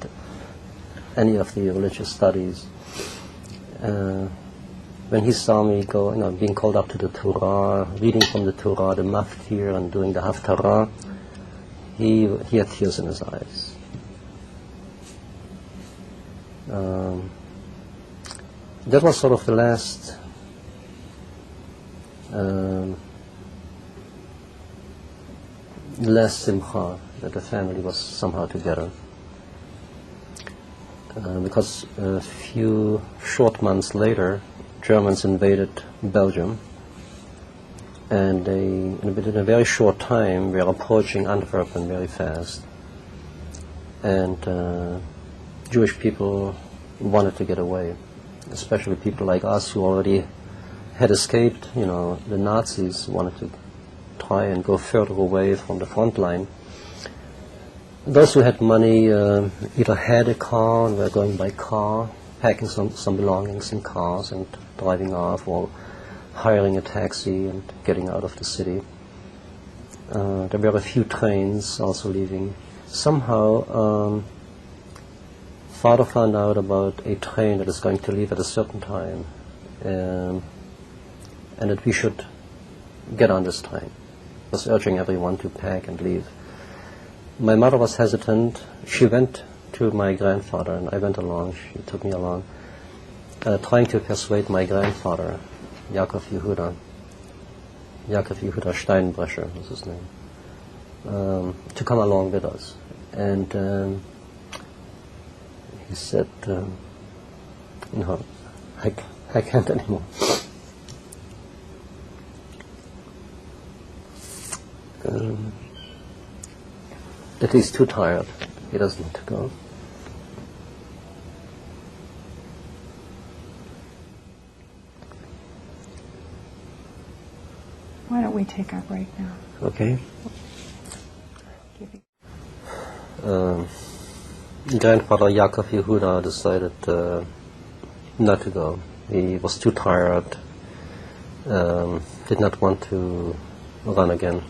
any of the religious studies. When he saw me go, being called up to the Torah, reading from the Torah, the Maftir, and doing the Haftarah, he had tears in his eyes. That was sort of the last simcha that the family was somehow together. Because a few short months later, Germans invaded Belgium, and they, in a very short time, were approaching Antwerp very fast. And Jewish people wanted to get away, especially people like us who already had escaped. The Nazis wanted to try and go further away from the front line. Those who had money either had a car and were going by car, packing some belongings in cars and driving off, or hiring a taxi and getting out of the city. There were a few trains also leaving. Somehow, Father found out about a train that is going to leave at a certain time, and that we should get on this train. He was urging everyone to pack and leave. My mother was hesitant. She went to my grandfather, and I went along. She took me along, trying to persuade my grandfather, Yaakov Yehuda Steinbrecher was his name, to come along with us. And he said, I can't anymore. That he's too tired. He doesn't want to go. Why don't we take our break now? Okay. Grandfather Yaakov Yehuda decided not to go. He was too tired, did not want to run again.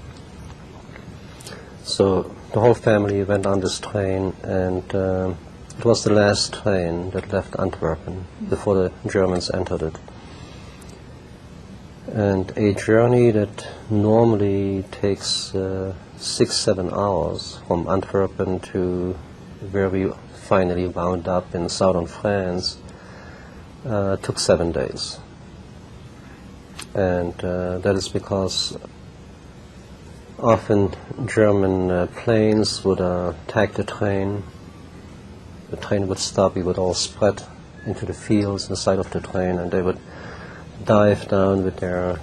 So the whole family went on this train, and it was the last train that left Antwerp before the Germans entered it. And a journey that normally takes 6-7 hours from Antwerp to where we finally wound up in southern France took 7 days. And that is because often German planes would attack the train would stop, we would all spread into the fields on the side of the train, and they would dive down with their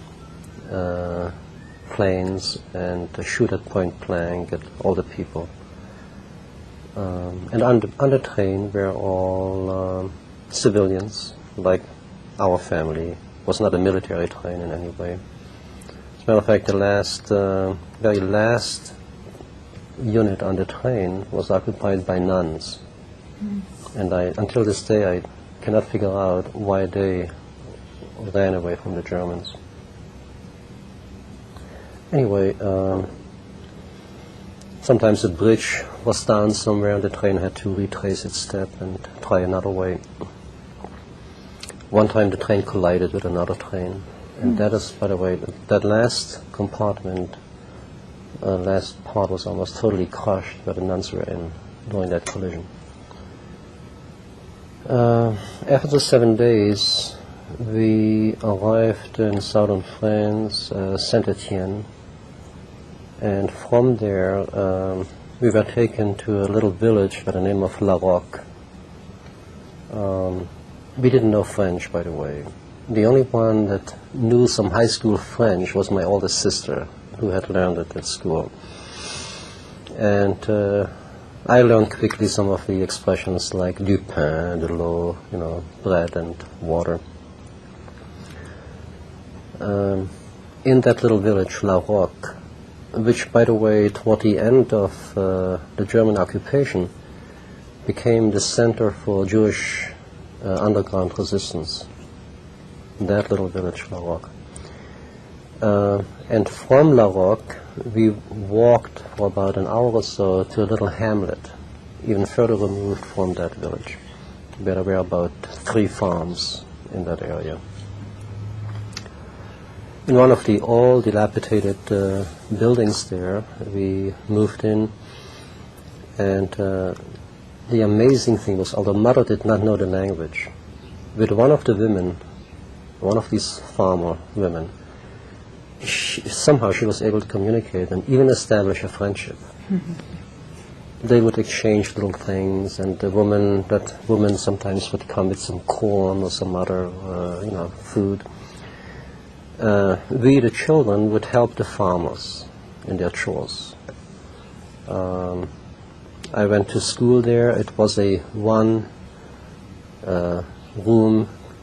planes and shoot at point blank at all the people. And on the train were all civilians, like our family. It was not a military train in any way. As a matter of fact, the very last unit on the train was occupied by nuns. And until this day, I cannot figure out why they ran away from the Germans. Anyway, sometimes the bridge was down somewhere and the train had to retrace its step and try another way. One time the train collided with another train. And that is, by the way, that last compartment, last part was almost totally crushed where the nuns were in during that collision. After the 7 days, we arrived in southern France, Saint-Étienne, and from there we were taken to a little village by the name of La Roque. We didn't know French, by the way. The only one that knew some high school French was my oldest sister, who had learned it at school. And I learned quickly some of the expressions like du pain, de l'eau, bread and water. In that little village, La Roque, which, by the way, toward the end of the German occupation, became the center for Jewish underground resistance. That little village, La Roque. And from La Roque, we walked for about an hour or so to a little hamlet, even further removed from that village. There were about 3 farms in that area. In one of the old dilapidated buildings there, we moved in, and the amazing thing was, although Mother did not know the language, with one of the women, one of these farmer women, somehow she was able to communicate and even establish a friendship. They would exchange little things, and that woman sometimes would come with some corn or some other, food. We, the children, would help the farmers in their chores. I went to school there. It was a one-room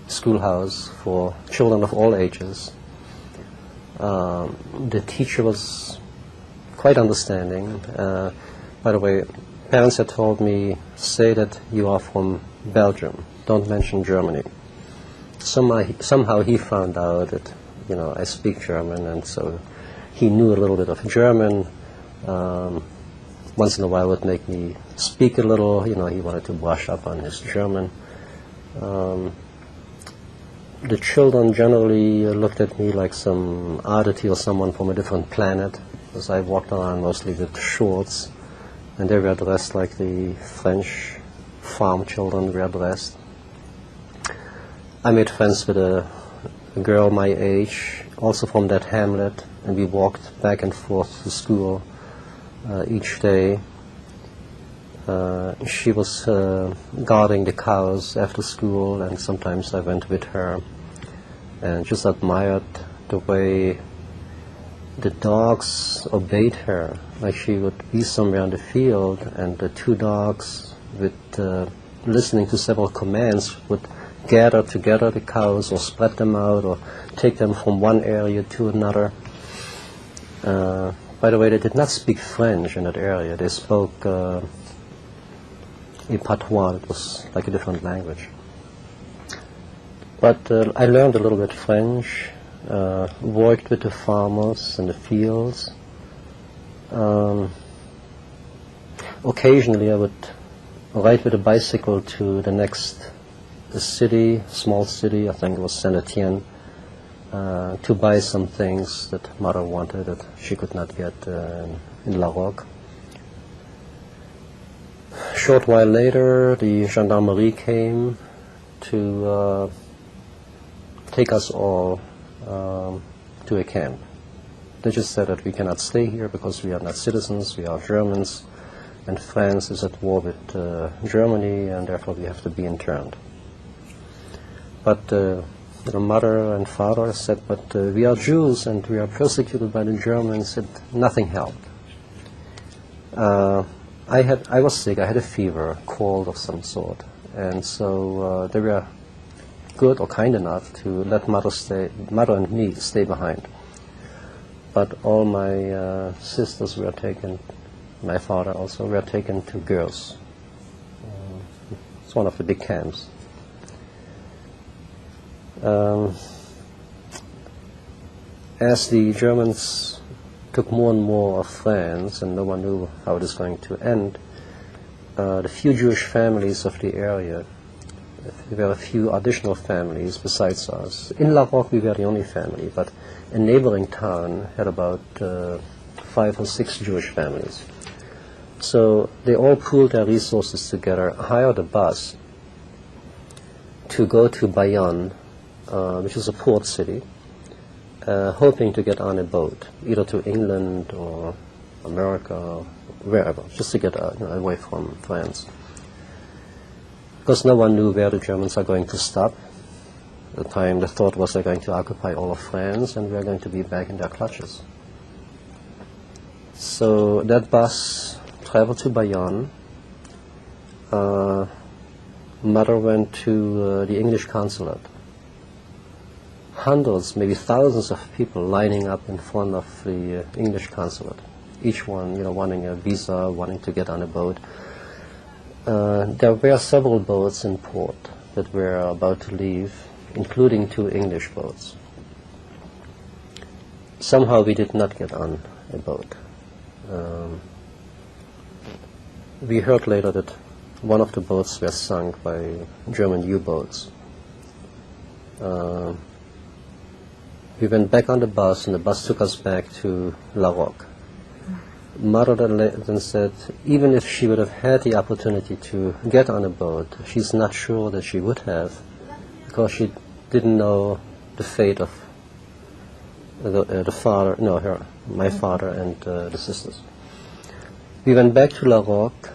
schoolhouse for children of all ages. The teacher was quite understanding. By the way, parents had told me, say that you are from Belgium. Don't mention Germany. Somehow he found out that, I speak German, and so he knew a little bit of German. Once in a while would make me speak a little. He wanted to brush up on his German. The children generally looked at me like some oddity or someone from a different planet, because I walked around mostly with shorts, and they were dressed like the French farm children were dressed. I made friends with a girl my age, also from that hamlet, and we walked back and forth to school each day. She was guarding the cows after school, and sometimes I went with her and just admired the way the dogs obeyed her. Like she would be somewhere in the field, and the 2 dogs, with listening to several commands, would gather together the cows or spread them out or take them from one area to another. By the way, they did not speak French in that area. They spoke a patois. It was like a different language. But I learned a little bit French, worked with the farmers in the fields. Occasionally I would ride with a bicycle to the next city, small city, I think it was Saint-Étienne, to buy some things that Mother wanted that she could not get in La Roque. A short while later, the gendarmerie came to take us all to a camp. They just said that we cannot stay here because we are not citizens, we are Germans, and France is at war with Germany, and therefore we have to be interned. But the mother and father said, but we are Jews and we are persecuted by the Germans, and nothing helped. I was sick, I had a fever, cold of some sort, and so they were good or kind enough to let mother and me stay behind. But all my sisters were taken, my father also, were taken to Gurs. It's one of the big camps. As the Germans took more and more of France, and no one knew how it was going to end, the few Jewish families of the area, there were a few additional families besides us. In La Roque we were the only family, but a neighboring town had about 5 or 6 Jewish families. So they all pooled their resources together, hired a bus to go to Bayonne, which is a port city, hoping to get on a boat, either to England or America or wherever, just to get away from France. Because no one knew where the Germans are going to stop. At the time, the thought was they're going to occupy all of France and we're going to be back in their clutches. So that bus traveled to Bayonne. Mother went to the English consulate. Hundreds, maybe thousands of people lining up in front of the English consulate. Each one, wanting a visa, wanting to get on a boat. There were several boats in port that were about to leave, including 2 English boats. Somehow we did not get on a boat. We heard later that one of the boats was sunk by German U-boats. We went back on the bus, and the bus took us back to La Roque. Mother then said, even if she would have had the opportunity to get on a boat, she's not sure that she would have, because she didn't know the fate of my father and the sisters. We went back to La Roque.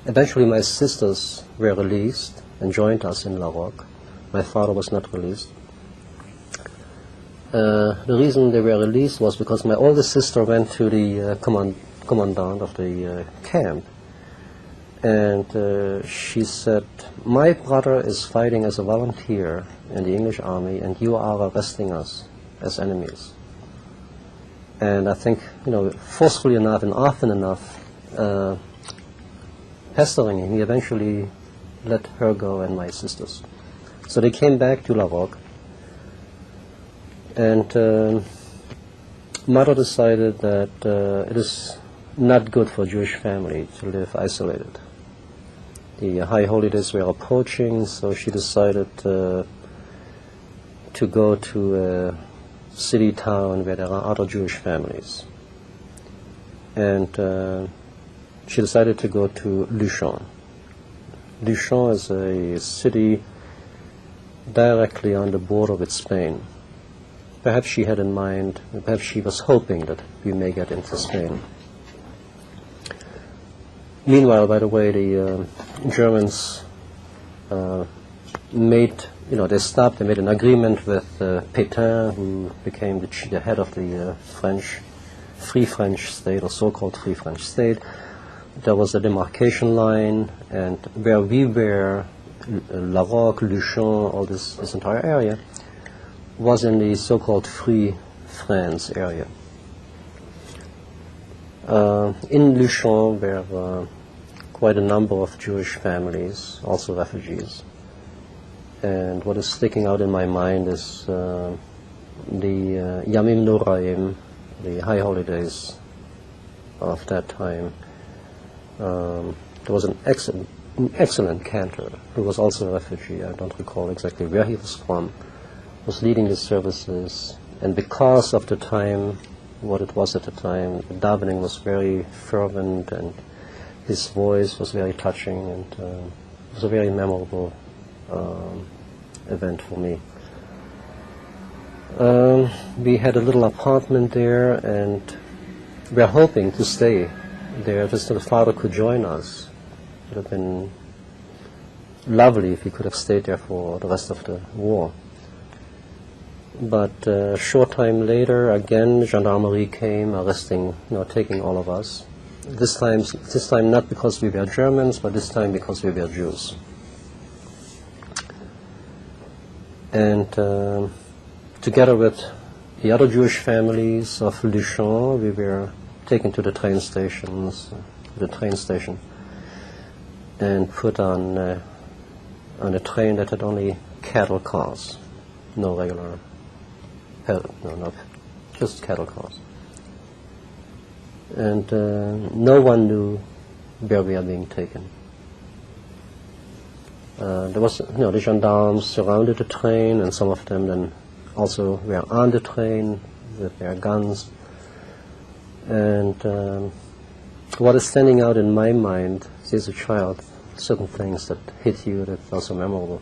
Eventually my sisters were released and joined us in La Roque. My father was not released. The reason they were released was because my oldest sister went to the commandant of the camp, and she said, my brother is fighting as a volunteer in the English army, and you are arresting us as enemies. And I think, forcefully enough and often enough, pestering him, he eventually let her go and my sisters. So they came back to La Roque. And Mother decided that it is not good for a Jewish family to live isolated. The high holidays were approaching, so she decided to go to a city town where there are other Jewish families. And she decided to go to Luchon. Luchon is a city directly on the border with Spain. Perhaps she had in mind, perhaps she was hoping that we may get into Spain. Meanwhile, by the way, the Germans they stopped, they made an agreement with Pétain, who became the head of the Free French state, or so-called Free French state. There was a demarcation line, and where we were, La Roque, Luchon, all this entire area, was in the so-called Free France area. In Luchon were quite a number of Jewish families, also refugees. And what is sticking out in my mind is the Yamim Noraim, the high holidays of that time. There was an excellent cantor who was also a refugee. I don't recall exactly where he was from. Was leading the services, and because of the time, what it was at the time, the davening was very fervent, and his voice was very touching, and it was a very memorable event for me. We had a little apartment there, and we were hoping to stay there just so the father could join us. It would have been lovely if he could have stayed there for the rest of the war. But a short time later, again, gendarmerie came, arresting, taking all of us. This time not because we were Germans, but this time because we were Jews. And together with the other Jewish families of Luchon, we were taken to the train station, and put on a train that had only cattle cars, no regular, not just cattle cars. And no one knew where we are being taken. There was, the gendarmes surrounded the train, and some of them then also were on the train with their guns. And what is standing out in my mind, as a child, certain things that hit you that are so memorable,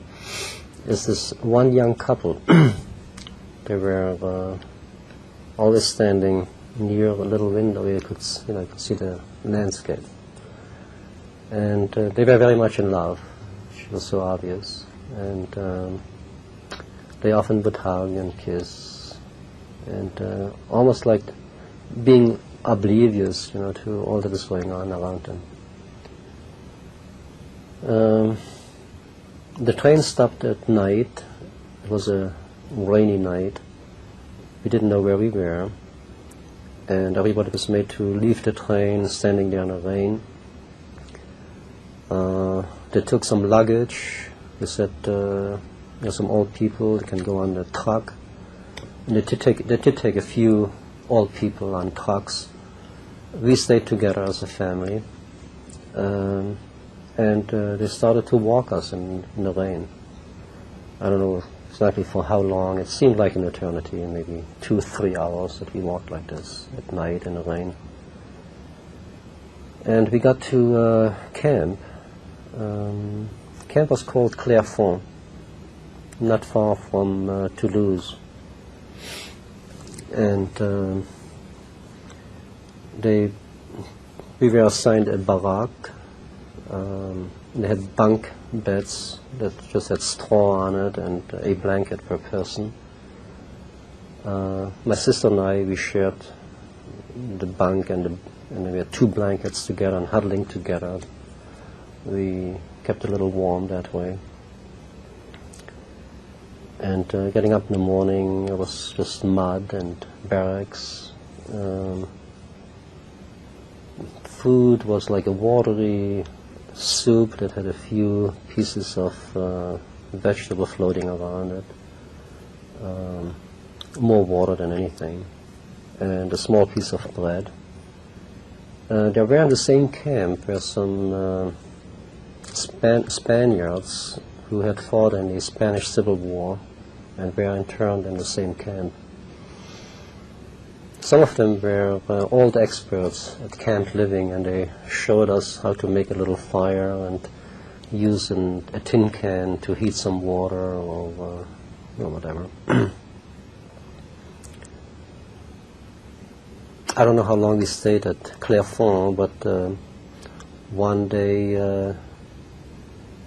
is this one young couple. They were always standing near a little window where you could see the landscape. And they were very much in love, which was so obvious. And they often would hug and kiss, and almost like being oblivious, to all that is going on around them. The train stopped at night. It was a rainy night. We didn't know where we were, and everybody was made to leave the train, standing there in the rain. They took some luggage. They said, some old people can go on the truck. And they did take a few old people on trucks. We stayed together as a family, and they started to walk us in the rain. I don't know exactly for how long. It seemed like an eternity, maybe 2-3 hours that we walked like this at night in the rain. And we got to camp. Camp was called Clairfont, not far from Toulouse. And we were assigned a baraque. They had bunk beds that just had straw on it and a blanket per person. My sister and I, we shared the bunk, and we had 2 blankets together and huddling together. We kept a little warm that way. And getting up in the morning, it was just mud and barracks. Food was like a watery soup that had a few pieces of vegetable floating around it. More water than anything. And a small piece of bread. There were in the same camp were some Spaniards who had fought in the Spanish Civil War and were interned in the same camp. Some of them were old experts at camp living, and they showed us how to make a little fire and use a tin can to heat some water or whatever. I don't know how long we stayed at Clairfont, but one day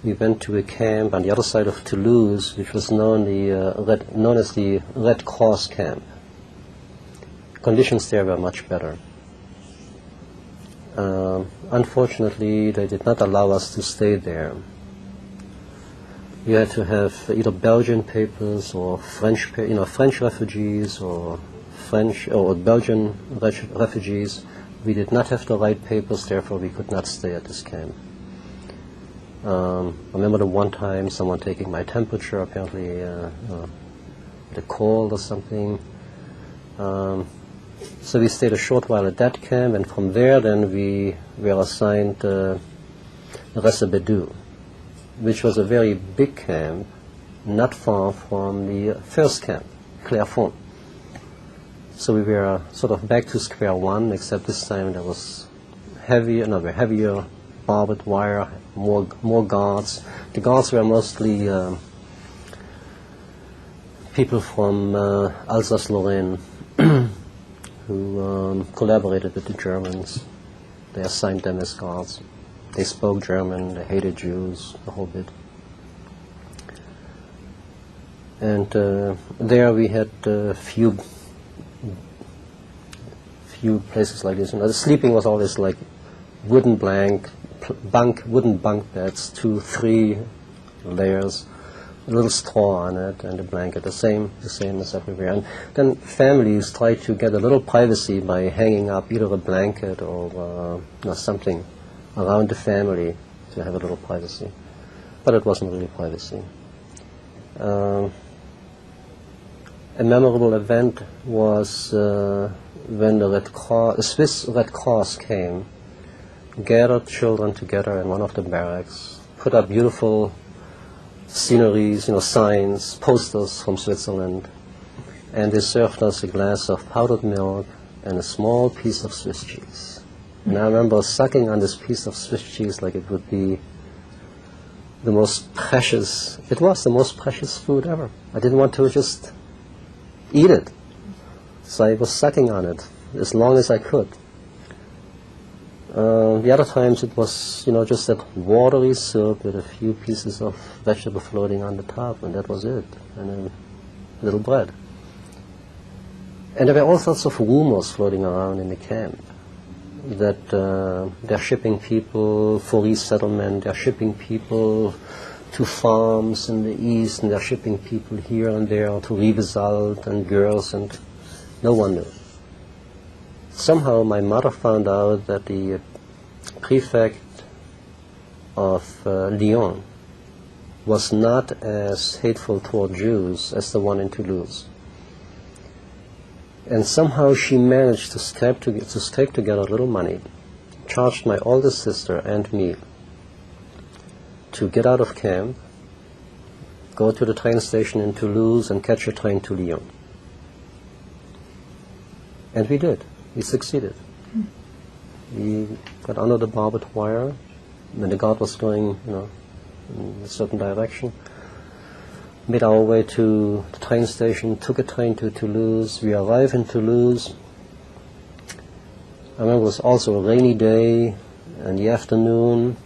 we went to a camp on the other side of Toulouse, which was known as the Red Cross camp. Conditions there were much better. Unfortunately, they did not allow us to stay there. You had to have either Belgian papers or French refugees or Belgian refugees. We did not have the right papers, therefore we could not stay at this camp. I remember the one time someone taking my temperature, apparently the cold or something. So we stayed a short while at that camp, and from there then we were assigned Ressebedou, which was a very big camp, not far from the first camp, Clairfont. So we were sort of back to square one, except this time there was heavier barbed wire, more guards. The guards were mostly people from Alsace-Lorraine who collaborated with the Germans. They assigned them as guards. They spoke German, they hated Jews, the whole bit. And there we had a few places like this. The sleeping was always like wooden bunk beds, 2-3 layers a little straw on it and a blanket, the same as everywhere. And then families try to get a little privacy by hanging up either a blanket or something around the family to have a little privacy. But it wasn't really privacy. A memorable event was when the Swiss Red Cross came, gathered children together in one of the barracks, put up beautiful sceneries, signs, posters from Switzerland, and they served us a glass of powdered milk and a small piece of Swiss cheese. And I remember sucking on this piece of Swiss cheese like it would be the most precious, it was the most precious food ever. I didn't want to just eat it. So I was sucking on it as long as I could. The other times it was, just that watery syrup with a few pieces of vegetable floating on the top, and that was it, and a little bread. And there were all sorts of rumors floating around in the camp that they're shipping people for resettlement, they're shipping people to farms in the east, and they're shipping people here and there to Rivesaltes and Gurs, and no one knew. Somehow my mother found out that the prefect of Lyon was not as hateful toward Jews as the one in Toulouse. And somehow she managed to scrape together a little money, charged my oldest sister and me to get out of camp, go to the train station in Toulouse and catch a train to Lyon. And we did. We succeeded. We got under the barbed wire when the guard was going, in a certain direction. Made our way to the train station, took a train to Toulouse. We arrived in Toulouse. I remember it was also a rainy day in the afternoon.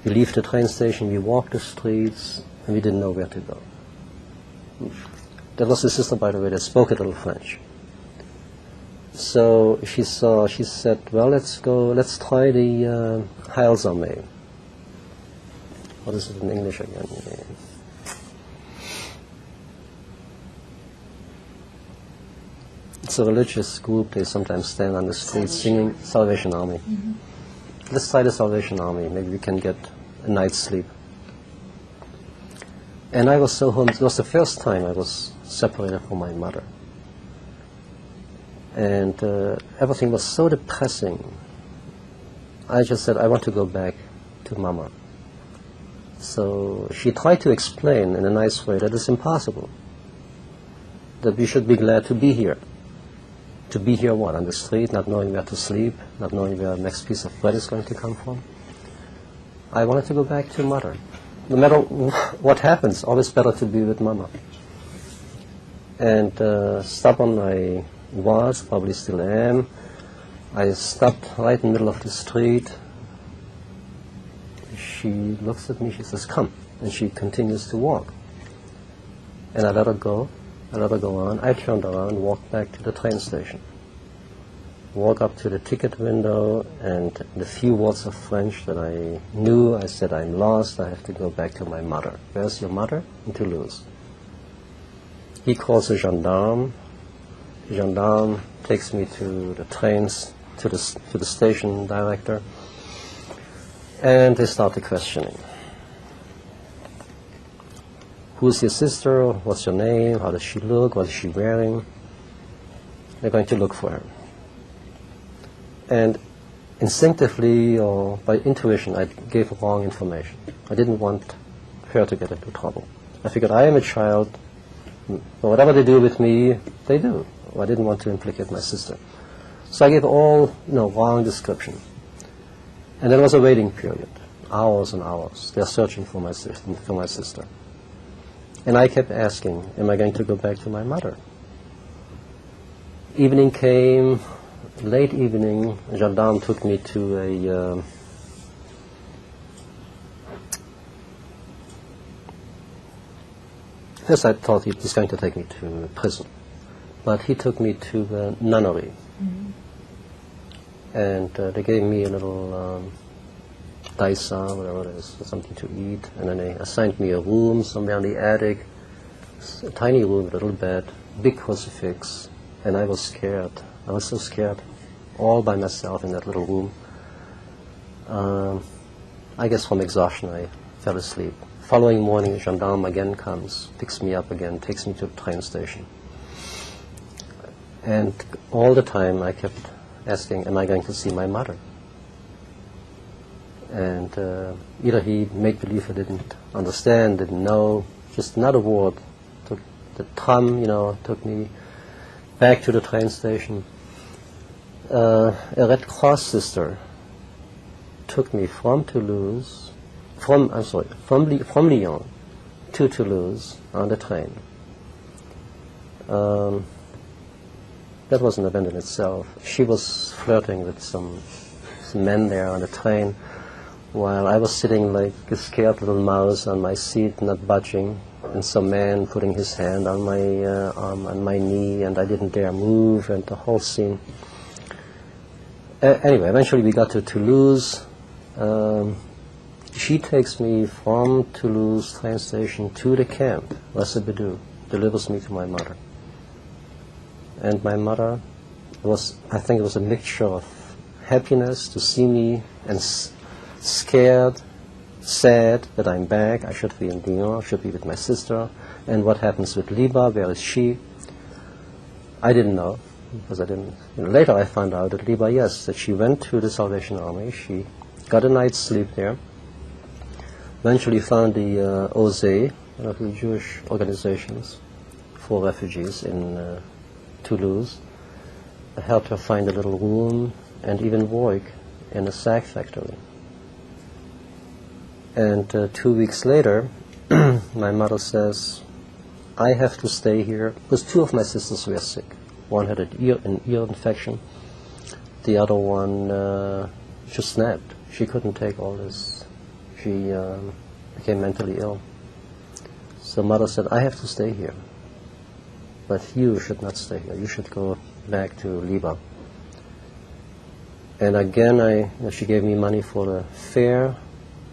We leave the train station, we walked the streets, and we didn't know where to go. That was the sister, by the way, that spoke a little French. So she said, well, let's try the Heilsarmee. What is it in English again? It's a religious group. They sometimes stand on the streets singing Salvation Army. Mm-hmm. Let's try the Salvation Army. Maybe we can get a night's sleep. And I was so home. It was the first time I was separated from my mother. And everything was so depressing. I just said, I want to go back to Mama. So she tried to explain in a nice way that it's impossible, that we should be glad to be here. To be here what? On the street, not knowing where to sleep, not knowing where the next piece of bread is going to come from. I wanted to go back to Mother. No matter what happens, always better to be with Mama. And stubborn I was, probably still am. I stopped right in the middle of the street. She looks at me, she says, come. And she continues to walk. And I let her go. I let her go on. I turned around, walked back to the train station. Walked up to the ticket window, and the few words of French that I knew, I said, I'm lost, I have to go back to my mother. Where's your mother? In Toulouse. He calls a gendarme. The gendarme takes me to the trains, to the station director, and they start the questioning. Who's your sister? What's your name? How does she look? What is she wearing? They're going to look for her. And instinctively or by intuition, I gave wrong information. I didn't want her to get into trouble. I figured I am a child. Whatever they do with me, they do. I didn't want to implicate my sister. So I gave all, wrong description. And there was a waiting period, hours and hours. They're searching for my sister. And I kept asking, am I going to go back to my mother? Evening came, late evening, a gendarme took me to a first I thought he was going to take me to prison, but he took me to the nunnery. Mm-hmm. And they gave me a little daisa, whatever it is, something to eat. And then they assigned me a room somewhere in the attic, a tiny room, a little bed, big crucifix, and I was scared. I was so scared, all by myself in that little room. I guess from exhaustion I fell asleep. Following morning, a gendarme again comes, picks me up again, takes me to the train station. And all the time I kept asking, am I going to see my mother? And either he made believe he didn't understand, didn't know, just not a word. Took the tram, took me back to the train station. A Red Cross sister took me from Lyon to Toulouse on the train. That was an event in itself. She was flirting with some men there on the train, while I was sitting like a scared little mouse on my seat, not budging, and some man putting his hand on my arm, on my knee, and I didn't dare move, and the whole scene. Anyway, eventually we got to Toulouse. She takes me from Toulouse train station to the camp, Bedou, delivers me to my mother. And my mother I think it was a mixture of happiness to see me and scared, sad that I'm back. I should be in Lyon, I should be with my sister. And what happens with Liba? Where is she? I didn't know, because I didn't. Later I found out that Liba, yes, that she went to the Salvation Army. She got a night's sleep there. Eventually found the OSE, one of the Jewish organizations for refugees in Toulouse. I helped her find a little room and even work in a sack factory. And 2 weeks later, my mother says, I have to stay here, because two of my sisters were sick. One had an ear infection. The other one just snapped. She couldn't take all this. She became mentally ill. So mother said, I have to stay here. But you should not stay here. You should go back to Liba. And again, she gave me money for the fare,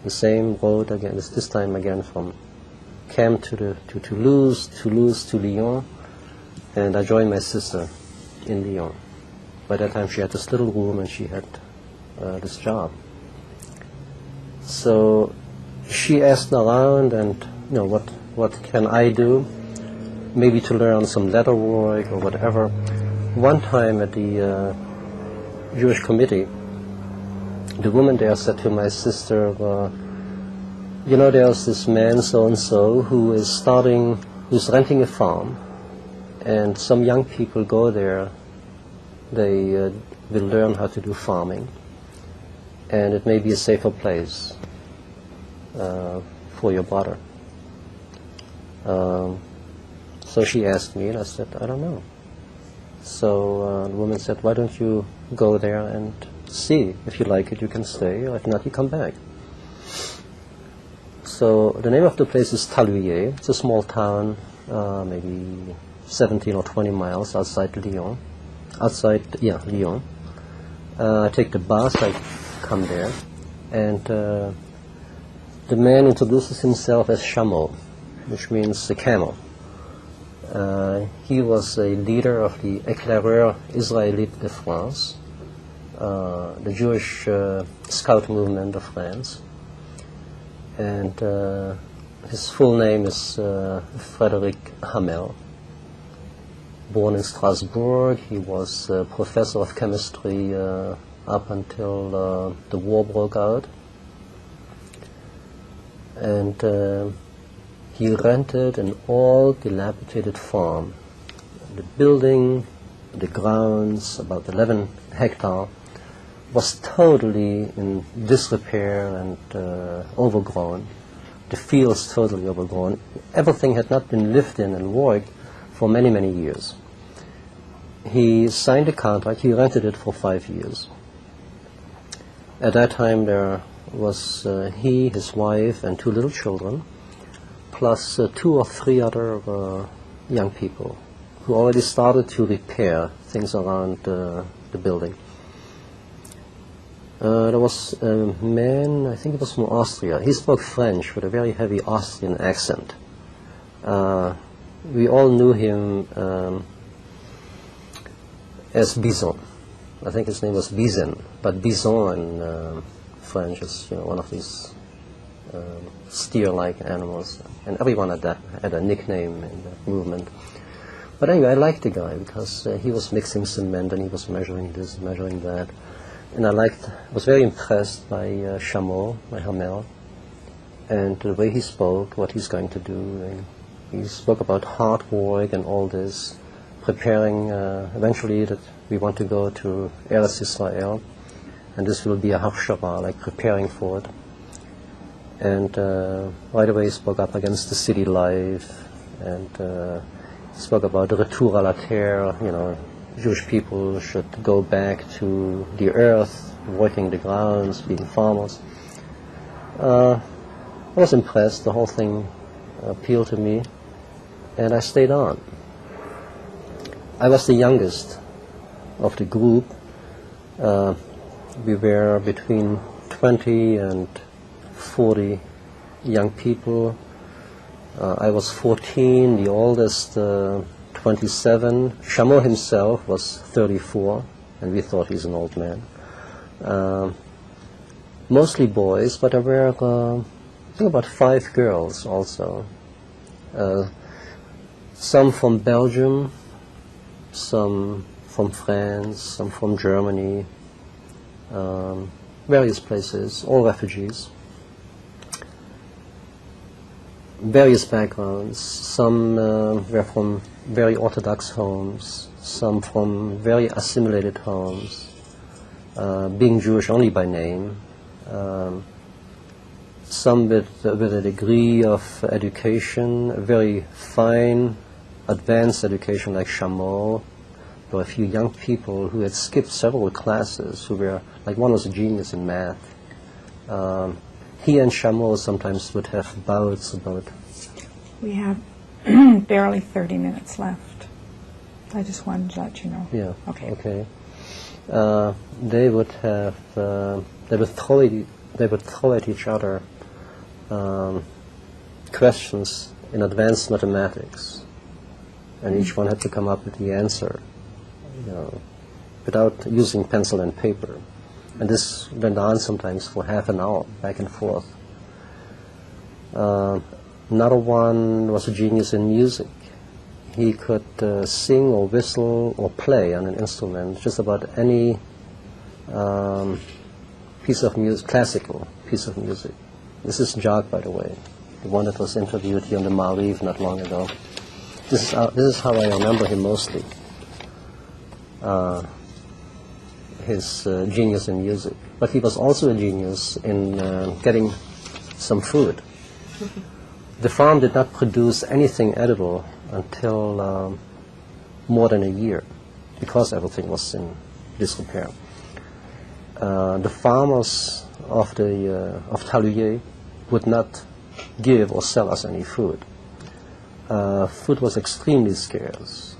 the same road again, this time again from camp to Toulouse, Toulouse to Lyon, and I joined my sister in Lyon. By that time she had this little room and she had this job. So she asked around and, what can I do? Maybe to learn some leather work or whatever. One time at the Jewish committee, the woman there said to my sister, there's this man so-and-so who's renting a farm, and some young people go there, they will learn how to do farming, and it may be a safer place for your brother. So she asked me, and I said, I don't know. So the woman said, why don't you go there and see? If you like it, you can stay, or if not, you come back. So the name of the place is Taluyer. It's a small town, maybe 17 or 20 miles outside Lyon. Lyon. I take the bus, I come there, and the man introduces himself as Chameau, which means a camel. He was a leader of the Éclaireurs Israélites de France, the Jewish scout movement of France. And his full name is Frédéric Hamel. Born in Strasbourg, he was a professor of chemistry up until the war broke out. And he rented an old dilapidated farm. The building, the grounds, about 11 hectares, was totally in disrepair and overgrown. The fields totally overgrown. Everything had not been lived in and worked for many, many years. He signed a contract, he rented it for 5 years. At that time there was he, his wife, and 2 little children, plus 2 or 3 other young people who already started to repair things around the building. There was a man, I think it was from Austria. He spoke French with a very heavy Austrian accent. We all knew him as Bison. I think his name was Bison, but Bison in French is one of these steer-like animals, and everyone at that had a nickname in the movement. But anyway, I liked the guy because he was mixing cement and he was measuring this, measuring that. And I was very impressed by Chameau, by Yerahmiel, and the way he spoke, what he's going to do. And he spoke about hard work and all this, preparing eventually that we want to go to Eretz Israel, and this will be a Hafshara, like preparing for it. And right away he spoke up against the city life, and he spoke about the retour à la terre, Jewish people should go back to the earth, working the grounds, being farmers. I was impressed. The whole thing appealed to me, and I stayed on. I was the youngest of the group. We were between 20 and 40 young people. I was 14, the oldest 27. Chameau himself was 34, and we thought he's an old man. Mostly boys, but there were, I think, about 5 girls also. Some from Belgium, some from France, some from Germany, various places, all refugees. Various backgrounds. Some were from very Orthodox homes, some from very assimilated homes, being Jewish only by name, some with a degree of education, a very fine, advanced education like Chameau. There were a few young people who had skipped several classes, who were, like one was a genius in math. He and Chameau sometimes would have bouts about... We have barely 30 minutes left. I just wanted to let you know. Yeah. Okay. They would have. They would throw at each other questions in advanced mathematics, and each one had to come up with the answer, without using pencil and paper. And this went on sometimes for half an hour, back and forth. Another one was a genius in music. He could sing or whistle or play on an instrument, just about any piece of music, classical piece of music. This is Jacques, by the way, the one that was interviewed here on the Maariv not long ago. This is how I remember him mostly. His genius in music. But he was also a genius in getting some food. The farm did not produce anything edible until more than a year, because everything was in disrepair. The farmers of Taluyer would not give or sell us any food. Food was extremely scarce.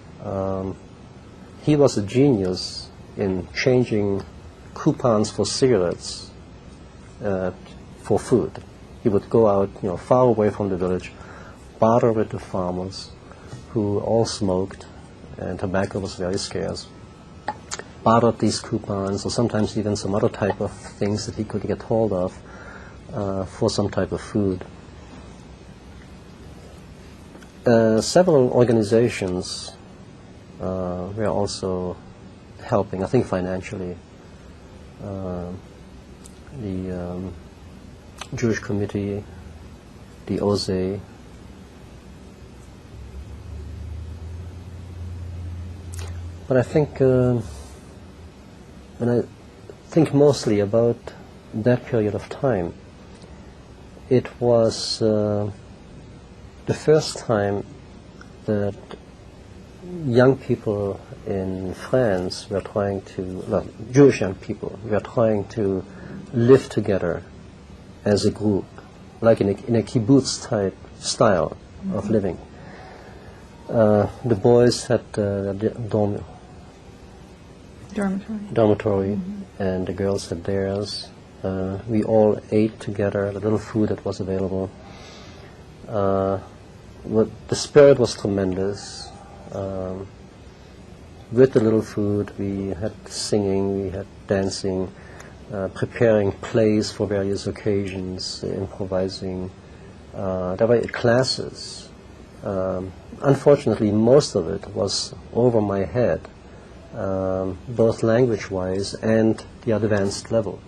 He was a genius in changing coupons for cigarettes for food. He would go out, far away from the village, barter with the farmers, who all smoked, and tobacco was very scarce. Bartered these coupons, or sometimes even some other type of things that he could get hold of for some type of food. Several organizations were also helping, I think financially. The Jewish Committee, the OZE. But I think, when I think mostly about that period of time, it was the first time that young people in France were trying to, Jewish young people were trying to live together as a group, like in a kibbutz type style of living. The boys had dormitory, and the girls had theirs. We all ate together the little food that was available. The spirit was tremendous. With the little food, we had singing, we had dancing, preparing plays for various occasions, improvising. There were classes. Unfortunately, most of it was over my head, both language-wise and the advanced level.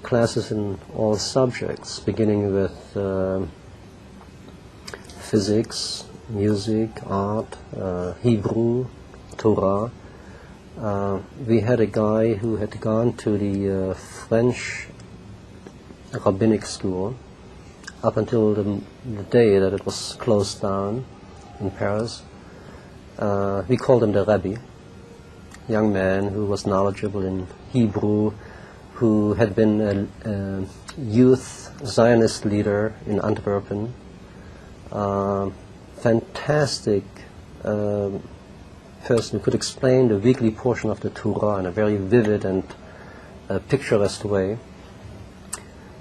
Classes in all subjects, beginning with physics, music, art, Hebrew, Torah. We had a guy who had gone to the French rabbinic school up until the day that it was closed down in Paris. We called him the Rabbi, young man who was knowledgeable in Hebrew, who had been a youth Zionist leader in Antwerp. Fantastic person who could explain the weekly portion of the Torah in a very vivid and picturesque way.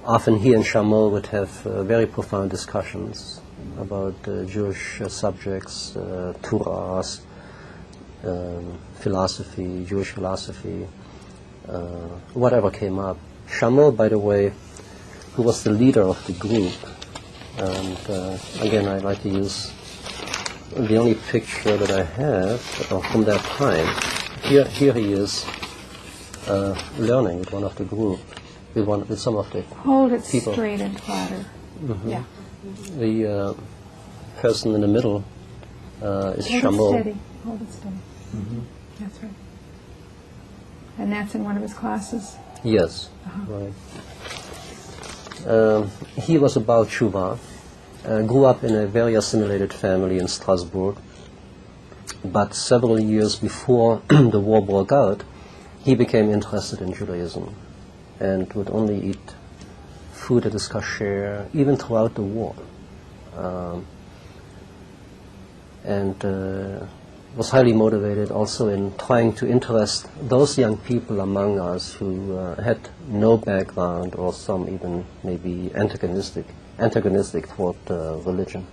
Often he and Shamol would have very profound discussions about Jewish subjects, Torahs, philosophy, Jewish philosophy, whatever came up. Shamol, by the way, who was the leader of the group, and again I'd like to use the only picture that I have from that time. Here he is learning with one of the group, with some of the Hold it people. straight and flatter. Mm-hmm. Yeah. The person in the middle is Shamol. Hold it steady. Hold it steady. Mm-hmm. That's right. And that's in one of his classes? Yes, Uh-huh. right. He was a Baal Tshuva, grew up in a very assimilated family in Strasbourg, but several years before the war broke out, he became interested in Judaism and would only eat food that is kasher, even throughout the war. And was highly motivated also in trying to interest those young people among us who had no background, or some even maybe antagonistic toward religion.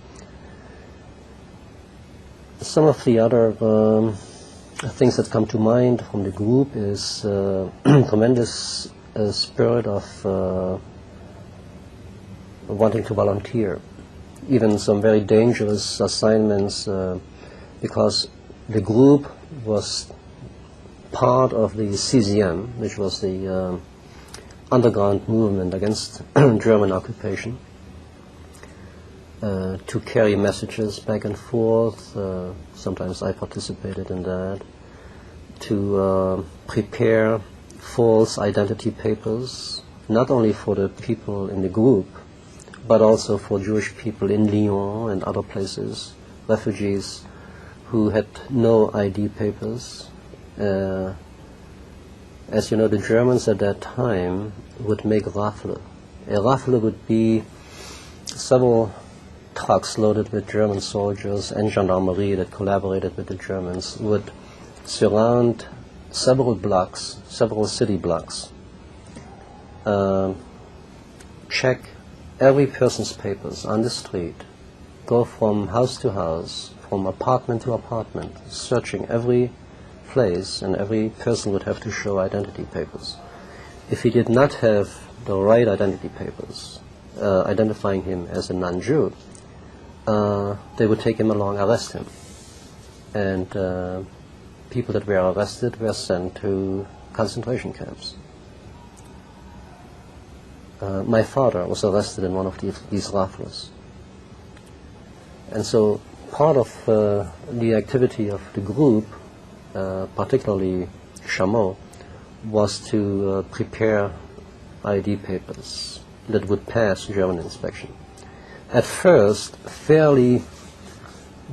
Some of the other things that come to mind from the group is tremendous spirit of wanting to volunteer, even some very dangerous assignments, because the group was part of the CCM, which was the underground movement against German occupation, to carry messages back and forth. Sometimes I participated in that, to prepare false identity papers, not only for the people in the group, but also for Jewish people in Lyon and other places, refugees who had no ID papers. As you know, the Germans at that time would make raffle. A raffle would be several trucks loaded with German soldiers and gendarmerie that collaborated with the Germans would surround several blocks, several city blocks, check every person's papers on the street, go from house to house, from apartment to apartment, searching every place, and every person would have to show identity papers. If he did not have the right identity papers, identifying him as a non-Jew, they would take him along, arrest him. And people that were arrested were sent to concentration camps. My father was arrested in one of these raffles. And so part of the activity of the group, particularly Shamol, was to prepare ID papers that would pass German inspection. At first, fairly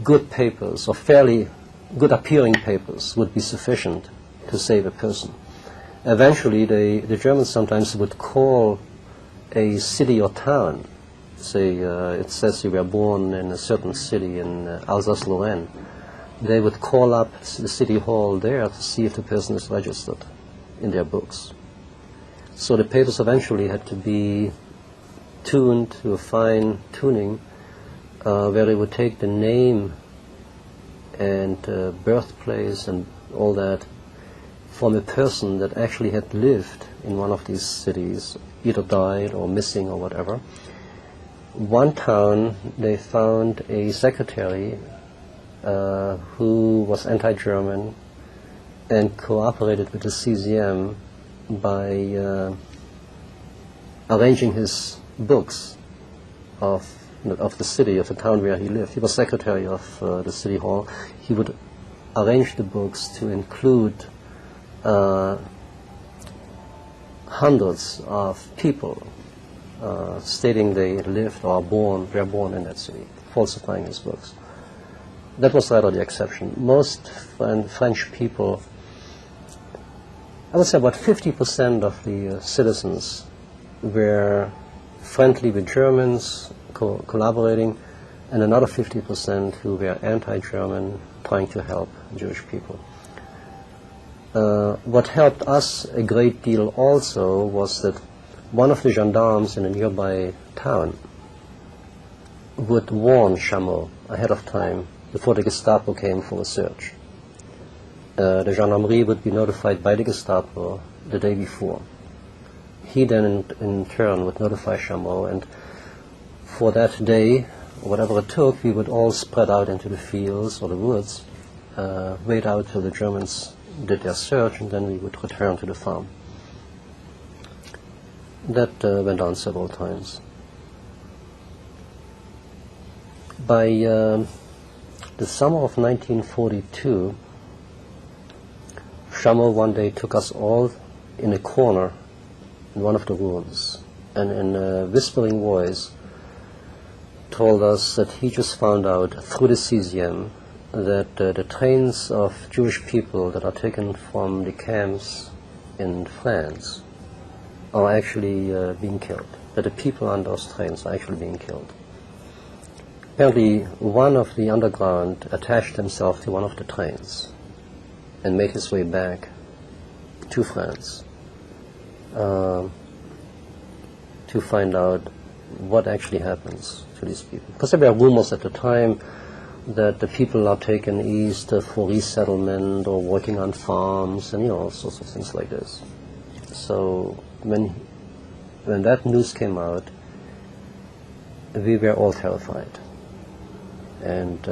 good papers, or fairly good appearing papers, would be sufficient to save a person. Eventually, the Germans sometimes would call a city or town, say it says you were born in a certain city in Alsace-Lorraine, they would call up the city hall there to see if the person is registered in their books. So the papers eventually had to be tuned to a fine tuning where they would take the name and birthplace and all that from a person that actually had lived in one of these cities, either died or missing or whatever. One town, they found a secretary who was anti-German and cooperated with the CCM by arranging his books of the city, of the town where he lived. He was secretary of the city hall. He would arrange the books to include hundreds of people stating they lived or were born in that city, falsifying his books. That was rather the exception. Most French people, I would say about 50% of the citizens were friendly with Germans, collaborating, and another 50% who were anti-German, trying to help Jewish people. What helped us a great deal also was that one of the gendarmes in a nearby town would warn Chameau ahead of time before the Gestapo came for a search. The gendarmerie would be notified by the Gestapo the day before. He then in turn would notify Chameau, and for that day, whatever it took, we would all spread out into the fields or the woods, wait out till the Germans did their search, and then we would return to the farm. That went on several times. By the summer of 1942, Chameau one day took us all in a corner in one of the rooms, and in a whispering voice told us that he just found out through the CCM that the trains of Jewish people that are taken from the camps in France are actually being killed, that the people on those trains are actually being killed. Apparently, one of the underground attached himself to one of the trains and made his way back to France to find out what actually happens to these people. Because there were rumors at the time that the people are taken east for resettlement or working on farms and all sorts of things like this. So when that news came out, we were all terrified. And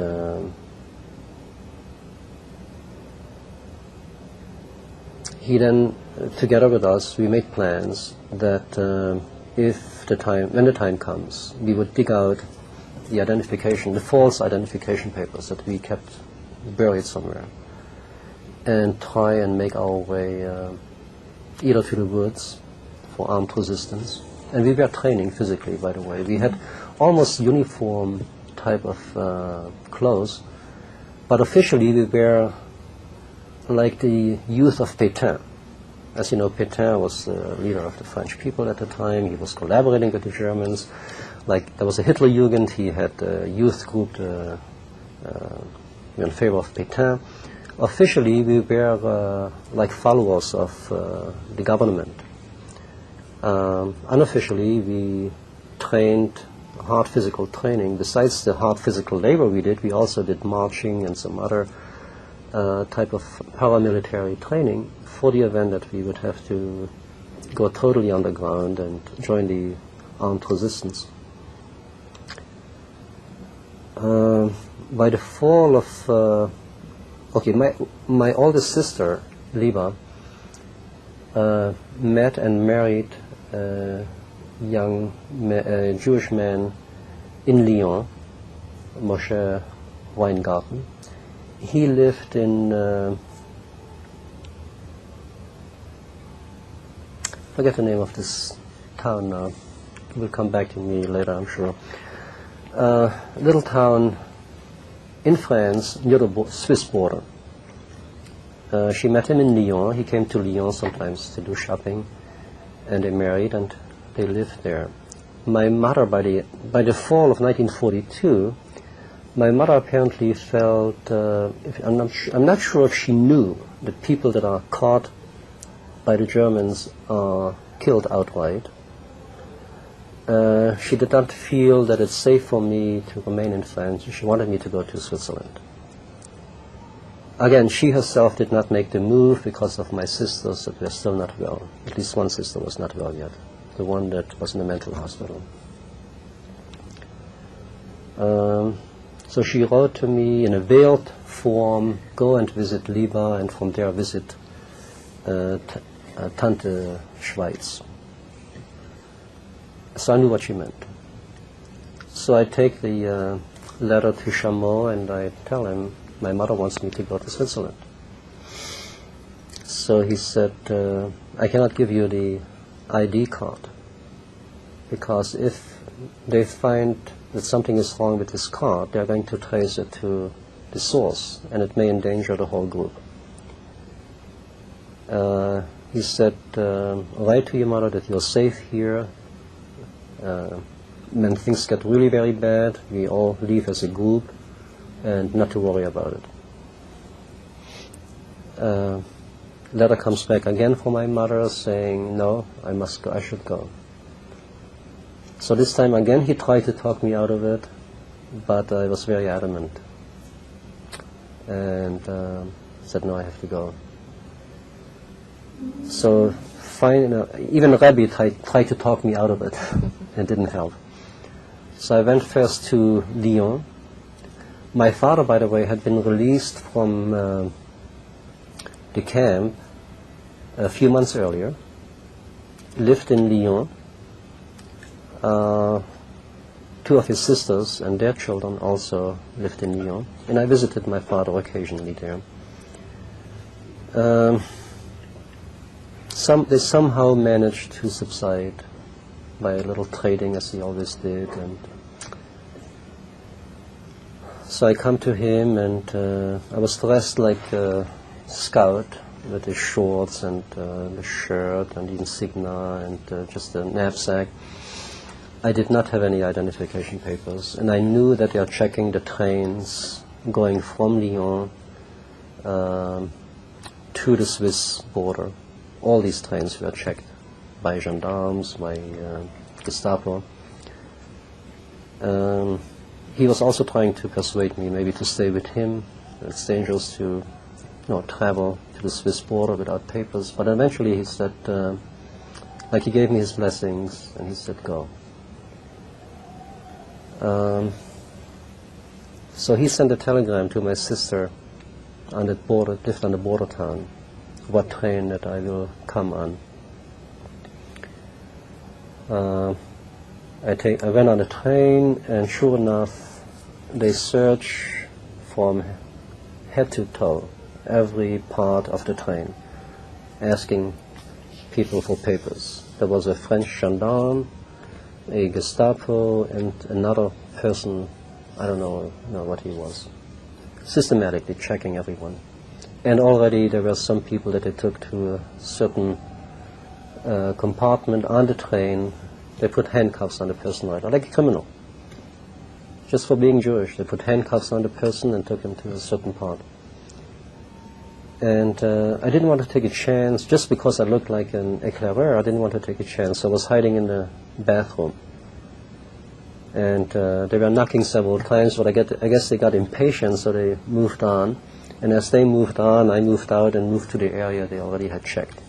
he then, together with us, we made plans that when the time comes, we would dig out the false identification papers that we kept buried somewhere, and try and make our way either to the woods for armed resistance. And we were training physically, by the way. We had almost uniform type of clothes, but officially we were like the youth of Pétain. As you know, Pétain was the leader of the French people at the time. He was collaborating with the Germans. Like, there was a Hitlerjugend. He had a youth group in favor of Pétain. Officially, we were like followers of the government. Unofficially, we trained hard physical training. Besides the hard physical labor we did, we also did marching and some other type of paramilitary training for the event that we would have to go totally underground and join the armed resistance. By the fall of my oldest sister, Liba, met and married a young Jewish man in Lyon, Moshe Weingarten. He lived in, forget the name of this town now. It will come back to me later, I'm sure. Little town in France near the Swiss border. She met him in Lyon. He came to Lyon sometimes to do shopping, and they married and they lived there. My mother, by the fall of 1942, My mother apparently felt, I'm not sure if she knew that people that are caught by the Germans are killed outright. She did not feel that it's safe for me to remain in France. She wanted me to go to Switzerland. Again, she herself did not make the move because of my sisters that were still not well. At least one sister was not well yet, the one that was in the mental hospital. So she wrote to me in a veiled form, go and visit Liba, and from there visit Tante Schweiz. So I knew what she meant. So I take the letter to Chameau and I tell him, my mother wants me to go to Switzerland. So he said, I cannot give you the ID card, because if they find that something is wrong with this card, they are going to trace it to the source, and it may endanger the whole group. He said, write to your mother that you're safe here. When things get really very bad, we all leave as a group, and not to worry about it. Letter comes back again from my mother saying, no, I must go, I should go. So this time again he tried to talk me out of it, but I was very adamant. And said, no, I have to go. So even Rabbi tried to talk me out of it. It didn't help. So I went first to Lyon. My father, by the way, had been released from the camp a few months earlier, lived in Lyon. Two of his sisters and their children also lived in Lyon, and I visited my father occasionally there. They somehow managed to subside by a little trading, as he always did, and so I come to him, and I was dressed like a scout with the shorts and the shirt and the insignia and just a knapsack. I did not have any identification papers, and I knew that they are checking the trains going from Lyon to the Swiss border. All these trains were checked by gendarmes, by Gestapo. He was also trying to persuade me maybe to stay with him. It's dangerous to travel to the Swiss border without papers. But eventually he said, he gave me his blessings, and he said, go. So he sent a telegram to my sister on the border, lived on the border town, what train that I will come on. I went on the train, and sure enough, they search from head to toe every part of the train, asking people for papers. There was a French gendarme, a Gestapo, and another person, I don't know what he was, systematically checking everyone. And already there were some people that they took to a certain compartment on the train. They put handcuffs on the person right now, like a criminal. Just for being Jewish, they put handcuffs on the person and took him to a certain part. And I didn't want to take a chance, just because I looked like an éclaireur, I didn't want to take a chance. So I was hiding in the bathroom. And they were knocking several times, but I guess they got impatient, so they moved on. And as they moved on, I moved out and moved to the area they already had checked.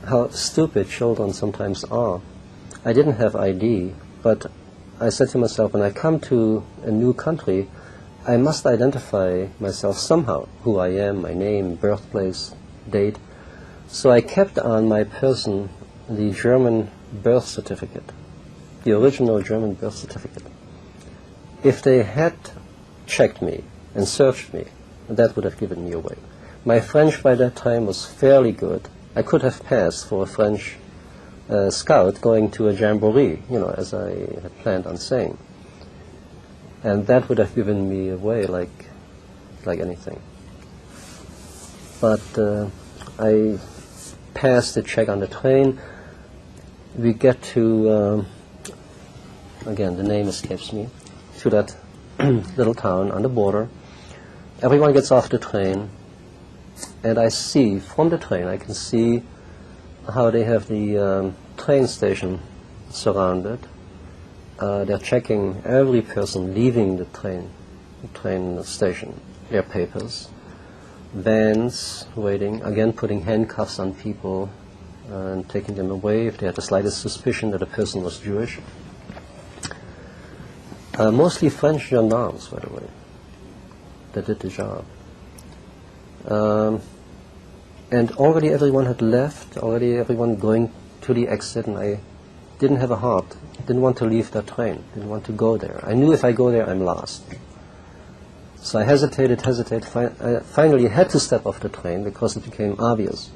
How stupid children sometimes are. I didn't have ID, but I said to myself, when I come to a new country, I must identify myself somehow, who I am, my name, birthplace, date. So I kept on my person the German birth certificate, the original German birth certificate. If they had checked me and searched me, that would have given me away. My French by that time was fairly good. I could have passed for a French scout going to a jamboree, as I had planned on saying. And that would have given me away like anything. But I passed the check on the train. We get to again, the name escapes me, to that little town on the border. Everyone gets off the train, and I see, from the train, I can see how they have the train station surrounded. They're checking every person leaving the train station, their papers. Vans waiting, again putting handcuffs on people and taking them away if they had the slightest suspicion that a person was Jewish. Mostly French gendarmes, by the way, that did the job. And already everyone had left, already everyone going to the exit, and I didn't have a heart, didn't want to leave that train, didn't want to go there. I knew if I go there, I'm lost. So I hesitated, I finally had to step off the train because it became obvious.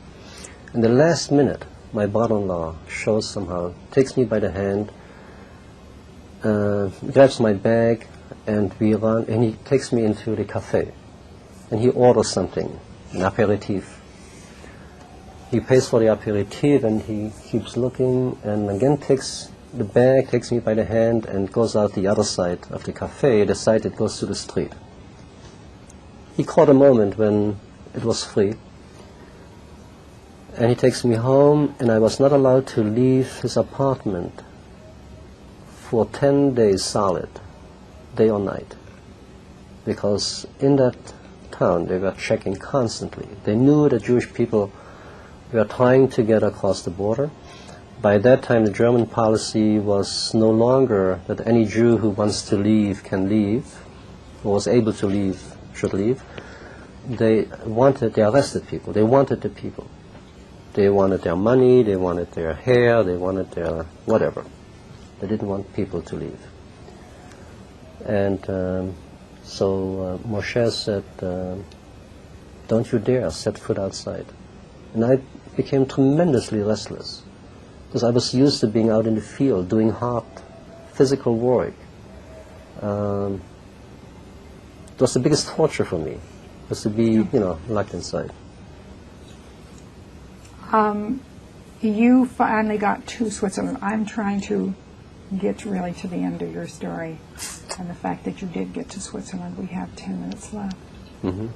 In the last minute, my brother-in-law shows somehow, takes me by the hand, grabs my bag, and we run, and he takes me into the cafe. And he orders something, an aperitif. He pays for the aperitif, and he keeps looking, and again takes the bag, takes me by the hand, and goes out the other side of the cafe, the side that goes to the street. He caught a moment when it was free, and he takes me home, and I was not allowed to leave his apartment for 10 days solid, day or night, because in that town they were checking constantly. They knew that Jewish people were trying to get across the border. By that time the German policy was no longer that any Jew who wants to leave can leave, or was able to leave should leave. They arrested people, they wanted the people. They wanted their money, they wanted their hair, they wanted their whatever. They didn't want people to leave. And so Moshe said, don't you dare set foot outside. And I became tremendously restless, because I was used to being out in the field, doing hard physical work. It was the biggest torture for me, was to be, locked inside. You finally got to Switzerland. I'm trying to get really to the end of your story and the fact that you did get to Switzerland. We have 10 minutes left. Mm-hmm.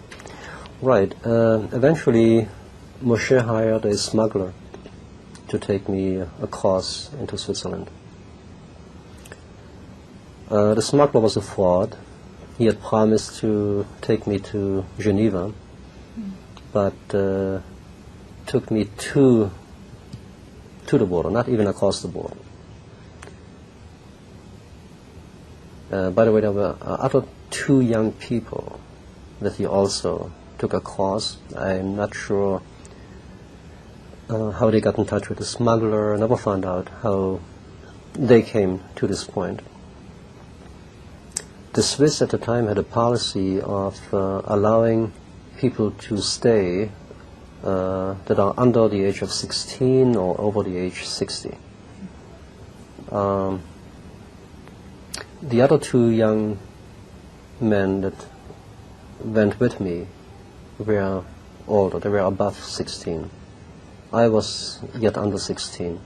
Right. Eventually, Moshe hired a smuggler to take me across into Switzerland. The smuggler was a fraud. He had promised to take me to Geneva, but took me to the border, not even across the border. By the way, there were other 2 young people that he also took across. I'm not sure how they got in touch with the smuggler. I never found out how they came to this point. The Swiss at the time had a policy of allowing people to stay that are under the age of 16 or over the age 60. The other 2 young men that went with me were older. They were above 16. I was yet under 16.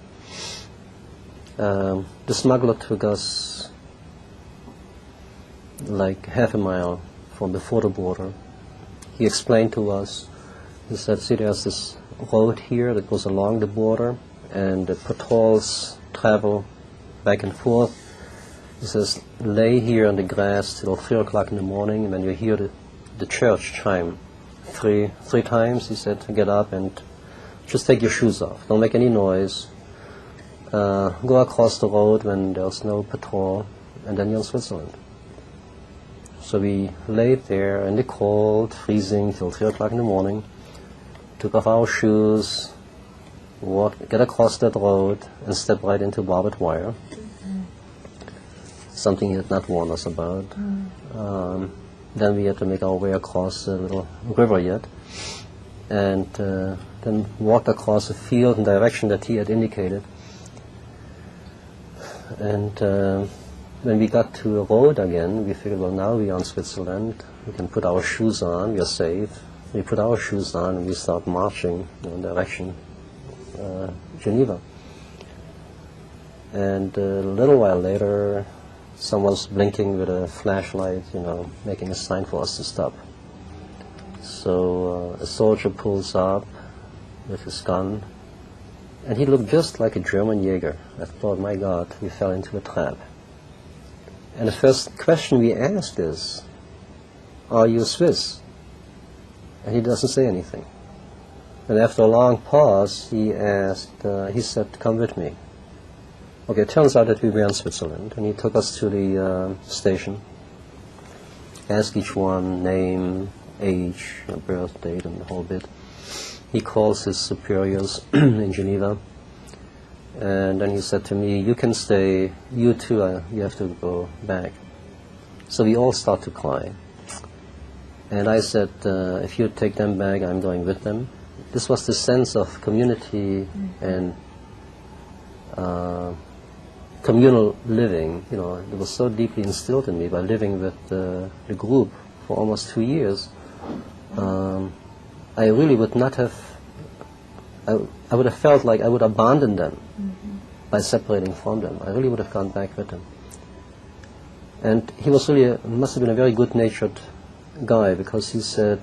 The smuggler took us like half a mile from before the border. He explained to us, he said, see, there's this road here that goes along the border, and the patrols travel back and forth. He says, lay here on the grass till 3 o'clock in the morning, and when you hear the church chime three times, he said, get up and just take your shoes off. Don't make any noise. Go across the road when there's no patrol, and then you're in Switzerland. So we laid there in the cold, freezing, till 3 o'clock in the morning, took off our shoes, get across that road, and step right into barbed wire. Something he had not warned us about. Then we had to make our way across the little river yet, and then walked across a field in the direction that he had indicated. And when we got to a road again, we figured, well, now we are in Switzerland, we can put our shoes on, we are safe. We put our shoes on and we start marching in direction Geneva. And a little while later, someone was blinking with a flashlight, making a sign for us to stop. So a soldier pulls up with his gun, and he looked just like a German Jäger. I thought, my God, we fell into a trap. And the first question we asked is, are you Swiss? And he doesn't say anything. And after a long pause, he said, come with me. Okay, it turns out that we were in Switzerland, and he took us to the station, asked each one name, age, birth date, and the whole bit. He calls his superiors in Geneva, and then he said to me, you can stay, you too, you have to go back. So we all start to cry. And I said, if you take them back, I'm going with them. This was the sense of community and communal living. It was so deeply instilled in me by living with the group for almost 2 years. I really would not have, I would have felt like I would abandon them by separating from them. I really would have gone back with them. And he was really, must have been a very good-natured guy, because he said,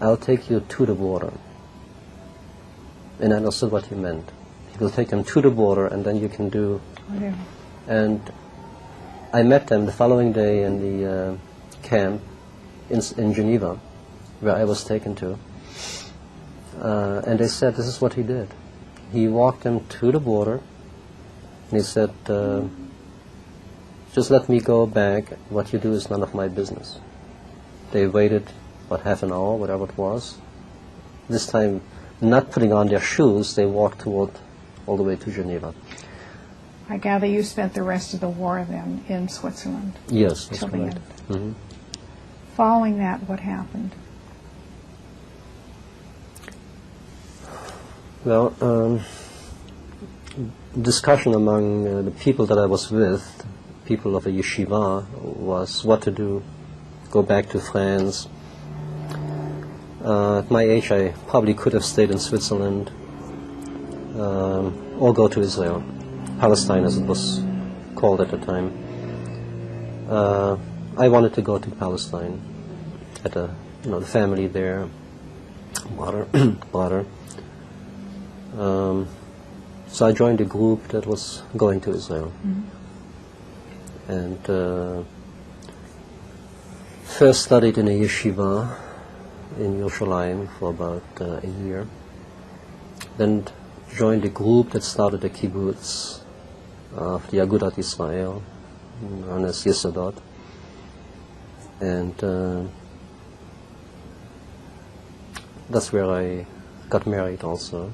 I'll take you to the border. And I understood what he meant. He will take them to the border, and then you can do. Yeah. And I met them the following day in the camp in Geneva, where I was taken to. And they said this is what he did. He walked them to the border, and he said, just let me go back. What you do is none of my business. They waited, half an hour, whatever it was. This time, not putting on their shoes, they walked all the way to Geneva. I gather you spent the rest of the war then in Switzerland. Yes, that's correct. Mm-hmm. Following that, what happened? Well, discussion among the people that I was with, people of a yeshiva, was what to do. Go back to France. At my age, I probably could have stayed in Switzerland, or go to Israel, Palestine as it was called at the time. I wanted to go to Palestine, at the family there, brother. So I joined a group that was going to Israel, and first studied in a yeshiva in Yerushalayim for about a year. Then joined a group that started a kibbutz of the Agudat Israel, known as Yesodot. And that's where I got married also.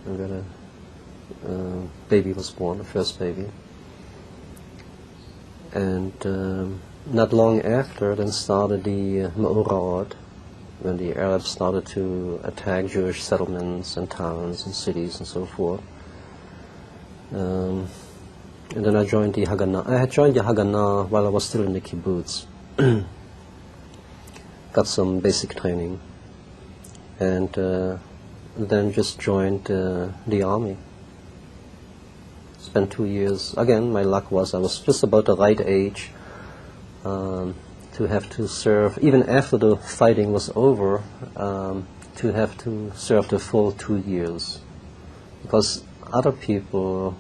And where the baby was born, the first baby. And not long after, then started the Ma'uraot, when the Arabs started to attack Jewish settlements and towns and cities and so forth. And then I joined the Haganah. I had joined the Haganah while I was still in the kibbutz. Got some basic training. And then just joined the army. Spent 2 years. Again, my luck was I was just about the right age to have to serve, even after the fighting was over, to have to serve the full 2 years. Because other people,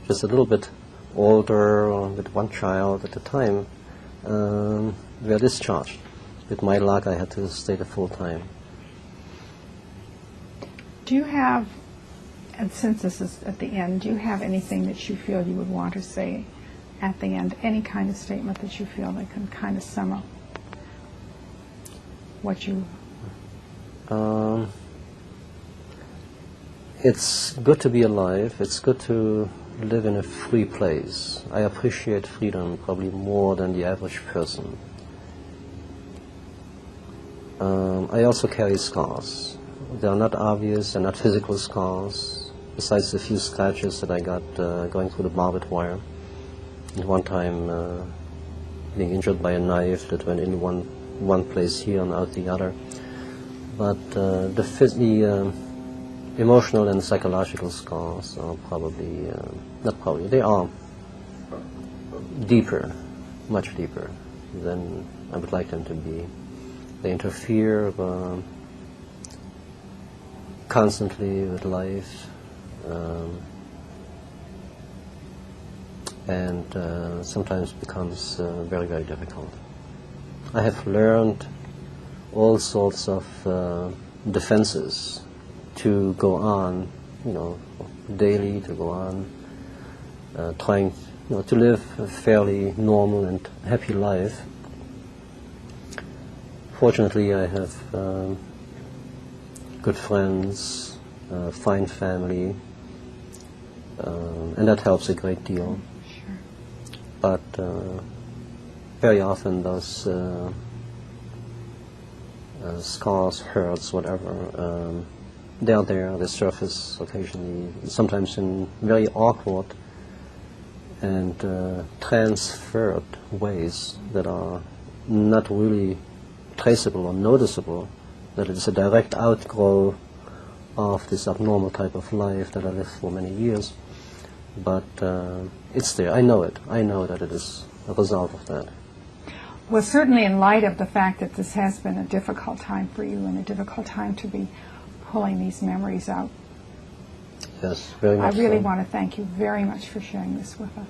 just a little bit older, or with one child at the time, were discharged. With my luck, I had to stay the full time. Do you have, and since this is at the end, do you have anything that you feel you would want to say at the end? Any kind of statement that you feel that can kind of sum up what you... It's good to be alive. It's good to live in a free place. I appreciate freedom probably more than the average person. I also carry scars. They are not obvious, they're not physical scars, besides the few scratches that I got going through the barbed wire. And one time being injured by a knife that went in one place here and out the other. But the emotional and psychological scars are probably, not probably, they are deeper, much deeper than I would like them to be. They interfere constantly with life, and sometimes becomes very, very difficult. I have learned all sorts of defenses to go on, daily, to go on, trying to live a fairly normal and happy life. Fortunately, I have good friends, fine family, and that helps a great deal. Sure. But very often those scars, hurts, whatever, they are there, they surface occasionally, sometimes in very awkward and transferred ways that are not really traceable or noticeable, that it is a direct outgrowth of this abnormal type of life that I lived for many years. But it's there. I know it. I know that it is a result of that. Well, certainly in light of the fact that this has been a difficult time for you and a difficult time to be pulling these memories out, Yes, very much I really so. want to thank you very much for sharing this with us.